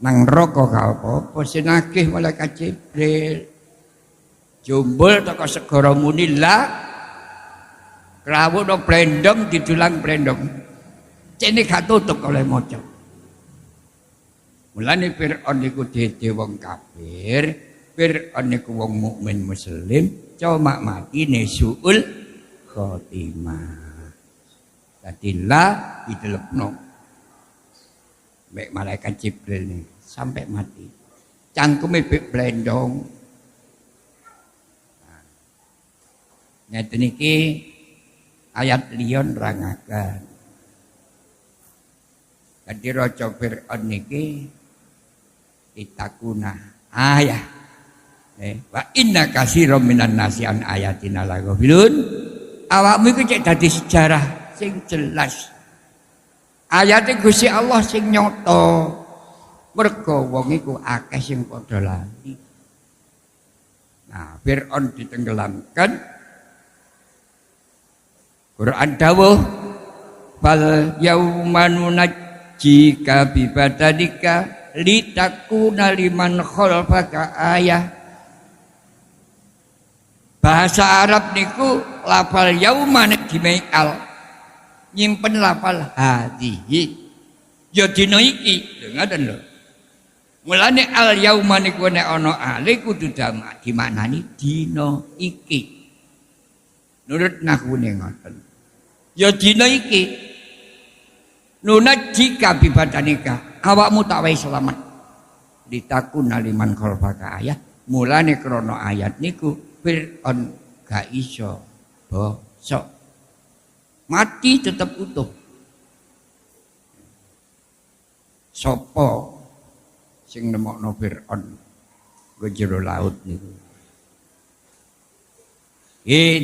Nang neraka gak apa-apa sinagih malaikat Jibril. Jumbul teko segara munila rawuh no blendong didulang blendong. Cene gak tutup oleh maca. Mulane Fir'aun niku dadi wong kafir, Fir'aun niku wong mukmin muslim, cuma matine suul khotimah. Dadi la didelepno. Mek malaikat Jibril nih sampai mati. Cangkeme bek blendong. Ngeten niki ayat liyon rangaken. Dadi raja Fir'aun niki itakuna ayah. Wa inna katsiran minan nasi an ayatina laghafilun. Awakmu iku cek dadi sejarah sing jelas. Ayate Gusti Allah sing nyata. Mergo wong iku akeh sing padha lali. Nah, Fir'aun ditenggelamkan. Quran dawuh fal yauma nunajjika bi badanika litakuna liman khalfaka ayah. Bahasa Arab niku lafal yauma nek dimeal nyimpen lafal hadhihi ya dina iki lho ngoten lho. Mulane al yauma niku nek ana ale kudu jamak dimaknani dina iki. Nurut nahwune ngoten. Ya dina iki nunajjika bi badanika awakmu tak wae selamat ditakuna liman khalfaka ayah. Mulane krana ayat niku Fir'aun gak iso bosok. Mati tetap utuh. Sapa sing nemokno Fir'aun go jero laut niku.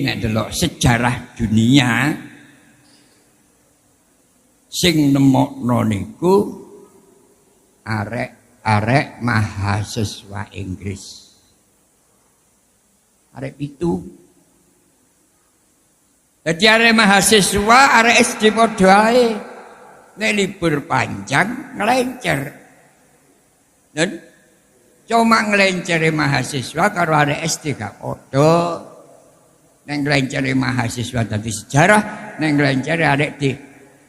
Nek delok sejarah dunia sing nemokno niku arek mahasiswa Inggris. Arek pitu. Dadi arek mahasiswa, arek SD padha ae. Nek libur panjang nglencer. Dan cuma nglencere mahasiswa karo arek SD gak padha. Nek nglencere mahasiswa dadi sejarah, nek nglencere arek di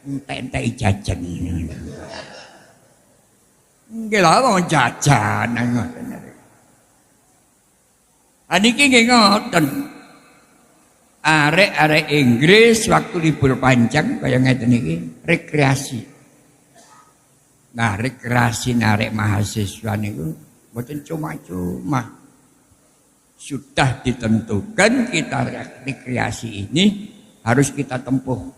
entek-entek jajan. Nggih lha wong jajan ngoten. Aniki nggih ngoten. Arek-arek Inggris waktu libur panjang kaya ngeten iki rekreasi. Nah, rekreasi arek mahasiswa niku mboten cuma-cuma. Sudah ditentukan kita rekreasi ini harus kita tempuh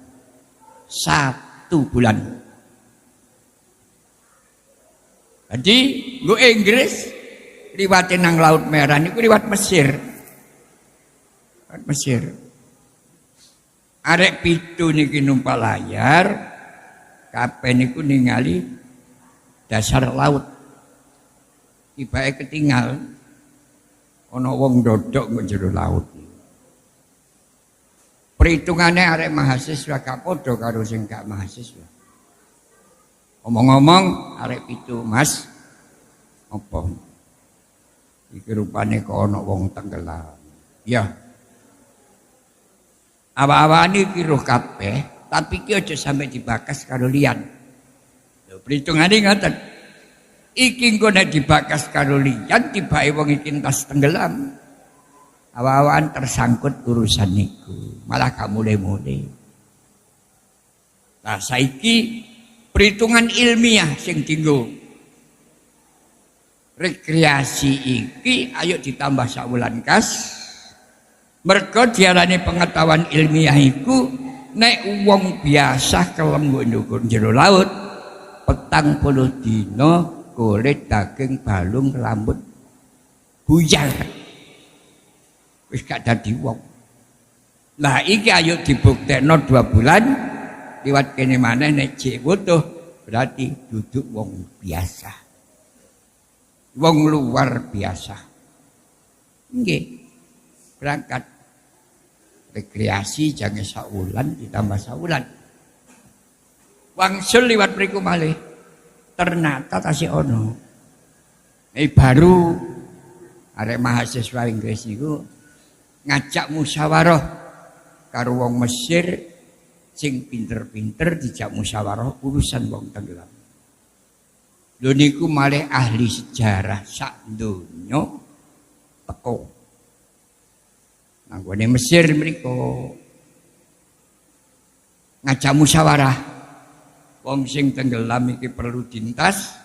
1 bulan. Jadi, nggo Inggris liwate nang Laut Merah niku liwat Mesir. Mesir. Arek pitu niki numpak layar, kabeh niku ningali dasar laut. Tibake ketinggal ana wong ndodok nang jero laut. Perhitungane arek mahasiswa gak padha karo sing gak mahasiswa. Omong-omong arek pitu, Mas, apa? Iki rupane kok ana wong tenggelam. Ya. Awa-awane iki roh kabeh, tapi iki aja sampe dibakas karo liyan. Lho perhitungane ngoten. Iki engko nek dibakas karo liyan tibake wong iki entas tenggelam. Awa-awan tersangkut urusan niku, malah gak mulai-mulai. Nah saiki perhitungan ilmiah sing dienggo rekreasi iki ayo ditambah sakwulan kas. Mergo diarani pengetahuan ilmiah iku nek wong biasa kelem nggo jero laut 40 dina kulit daging balung rambut buyar wis gak dadi wong. Lah iki ayo dibuktekno 2 bulan liwat kene maneh nek jek wutuh berarti duduk wong biasa. Wong luar biasa. Nggih. Berangkat rekreasi jangan saulan ditambah saulan. Wangsul liwat mriku malih. Ternyata tasih ono. Baru arek mahasiswa Inggris niku ngajak musyawarah karo wong Mesir sing pinter-pinter dijak musyawarah urusan wong tenggelam. Lho niku malih ahli sejarah sak donya teko. Anggone Mesir mriku ngajak musyawarah wong sing tenggelam iki perlu dintas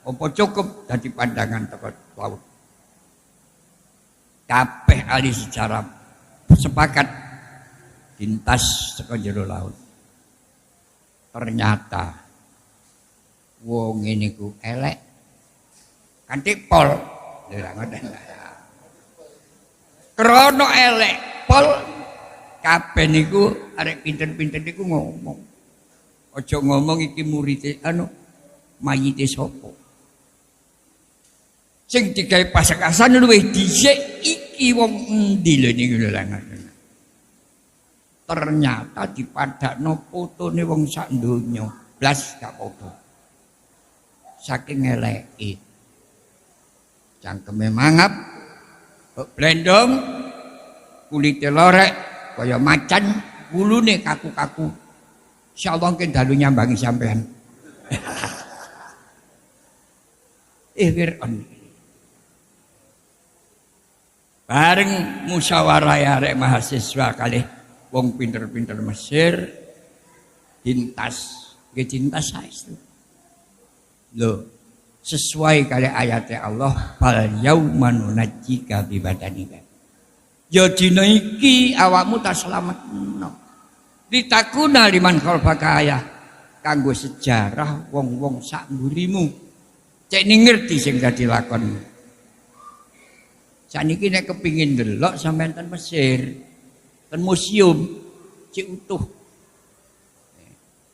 apa cukup dadi pandangan teko laut. Kabeh ahli sejarah sepakat dintas teko jero laut. Ternyata wong ngene ku elek kanthi pol. Lha ngoten. Krono elek pol kabeh niku arek pinter-pinter niku ngomong. Aja ngomong iki murite mayite sapa. Sing digawe pasakasan luwih dhisik iki wong endi lho niku lho. Ternyata dipadakno fotone wong sak donya. Blas gak padha. Saking eleke. Cangkeme mangap blendong, kulite lorek, kaya macan, wulune kaku-kaku. Insyaallah mungkin dalu nyambangi sampean. Fir'aun. Bareng musyawarah arek mahasiswa kalih wong pinter-pinter Mesir dintas, nggih dintas saestu. Lho, sesuai kali ayatnya Allah fal yauma nunajjika bi badanika. Ya dina iki awakmu tak slametno. Ditakuna liman khalfaka ayah kanggo sejarah wong-wong sak mburimu. Cek ngerti sing dadi lakon. Saniki nek kepingin ndelok sampean ten Mesir, ten museum cek utuh.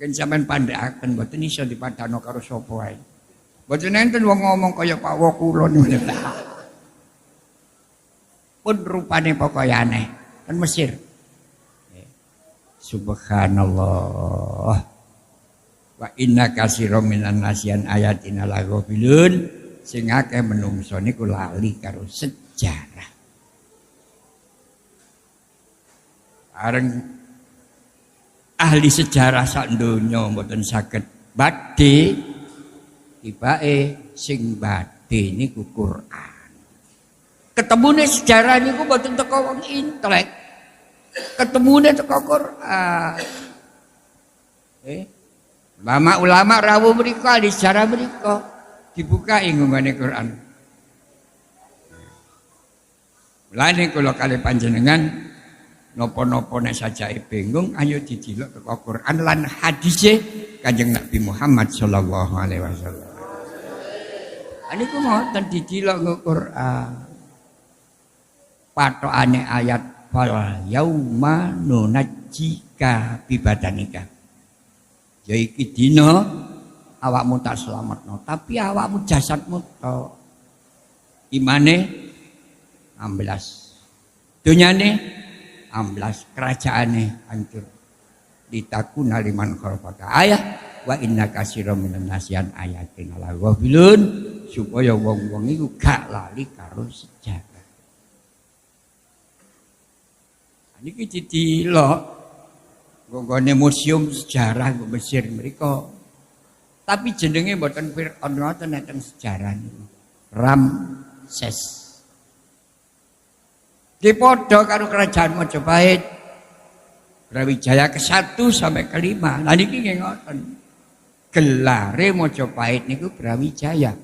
Ken sampean pandhaken mboten iso dipadano karo sapa wae. Mboten enten wong ngomong kaya Pak Wokulon ngono. Pun rupane pokoke aneh. Kan Mesir. Subhanallah. Wa inna katsiran minan nasiyan ayatina laghafilun. Sing akeh menungso niku lali karo sejarah. Areng ahli sejarah sak donya mboten saged badhe tibake sing badhe niku Quran. Ketemune sejarah niku mboten teko wong intelek. Ketemune teko Quran. Ulama rawuh mriku ahli sejarah mriku dibukai nggone Quran. Lane kula kalih panjenengan napa-napa nek sajake bingung ayo didilok teko Quran lan hadise Kanjeng Nabi Muhammad sallallahu alaihi wasallam. Niku ngoten didilok nggo Quran. Patokane ayat fal yauma nunajjika bibadanika. Ya iki dina awakmu tak selametno, tapi awakmu jasadmu tok. Imane 16. Dunyane 16, kerajaane hancur. Litakuna liman khalfaka ayah wa inna katsiran minan nasian ayatin ala ghafilun, supaya wong-wong iku gak lali karo sejarah. Niki didelok nggone museum sejarah di Mesir mriku. Tapi jenenge mboten Fir'aun ngoten enten sejarah niku. Ramses. Ki padha karo kerajaan Majapahit. Brawijaya ke-1 sampai ke-5. Lah niki nggih ngoten. Gelare Majapahit niku Brawijaya.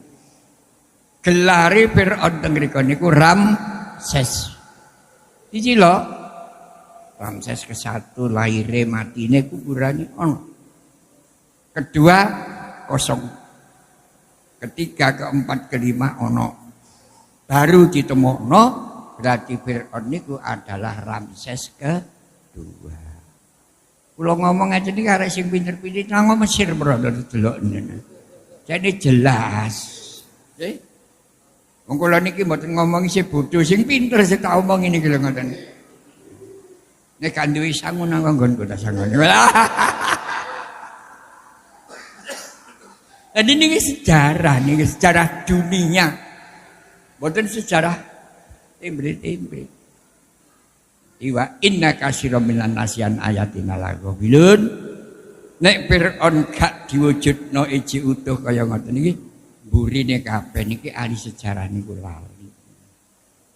Gelare Fir'aun teng mriku niku Ramses. Dicilok Ramses ke-1 lahire matine kuburane ono. Kedua kosong. Ketiga, keempat, kelima ono. Baru ditemokno berarti Fir'aun niku adalah Ramses kedua. Kula ngomong aja nih arek sing pinter-pinter nang Mesir brother delok niku. Jadi jelas. Nggih. Wong kula niki mboten ngomong isih bodho sing pinter sing tak omong ini lho ngoten. Nek kan duwe sangu nang nggonku ta sangun. Ini sejarah dunia. Mboten sejarah tembre-tembre. Iwa inna katsiran minan nasian ayatina laghafilun. Nek Fir'aun gak diwujudno iji utuh kaya ngoten iki, burine kabeh niki ahli sejarah niku lali.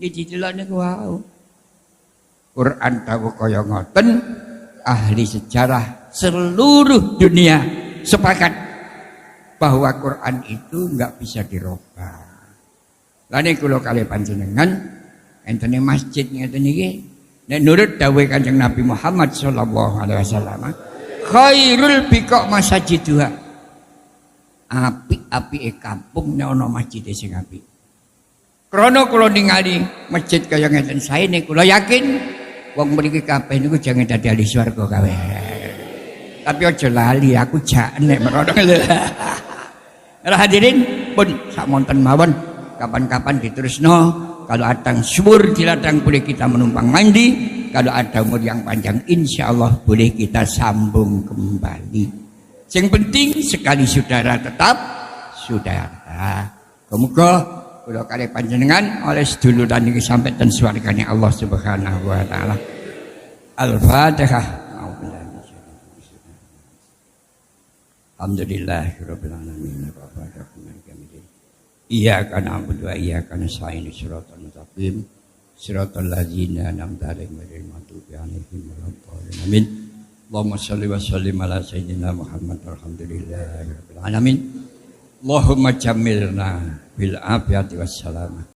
Iki didelok niku wau. Quran tahu kaya ngoten, ahli sejarah seluruh dunia sepakat bahwa Quran itu enggak bisa dirubah. Lane kula kalih panjenengan enten masjid ngeten iki nek nurut dawuh Kanjeng Nabi Muhammad sallallahu alaihi wasallam, khairul biqa masajiduha. Apik-apike kampung nek ana masjid sing apik. Krana kula ningali masjid kaya ngeten saene kula yakin wong mriki kabeh niku jangan dadi ahli swarga kabeh. Tapi aja lali aku jak nek merono lho. Hadirin pun samonten mawon kapan-kapan diterusno. Kalau ada subur di ladang boleh kita menumpang mandi. Kalau ada umur yang panjang insya Allah boleh kita sambung kembali. Yang penting sekali saudara tetap saudara. Semoga kula kalih panjenengan oleh seduluran niki sampai ten swargane Allah Subhanahu wa taala. Al-Fatihah. Alhamdulillahirabbil alamin. Iyyaka na'budu wa iyyaka nasta'in. Shiratal mustaqim. Shiratal ladzina an'amta 'alaihim ghairil maghdubi 'alaihim waladdallin. Amin. Allahumma shalli wa sallim ala sayyidina Muhammad walhamdulillahirabbil alamin. Allahumma jammilna bil afiyati wassalamah.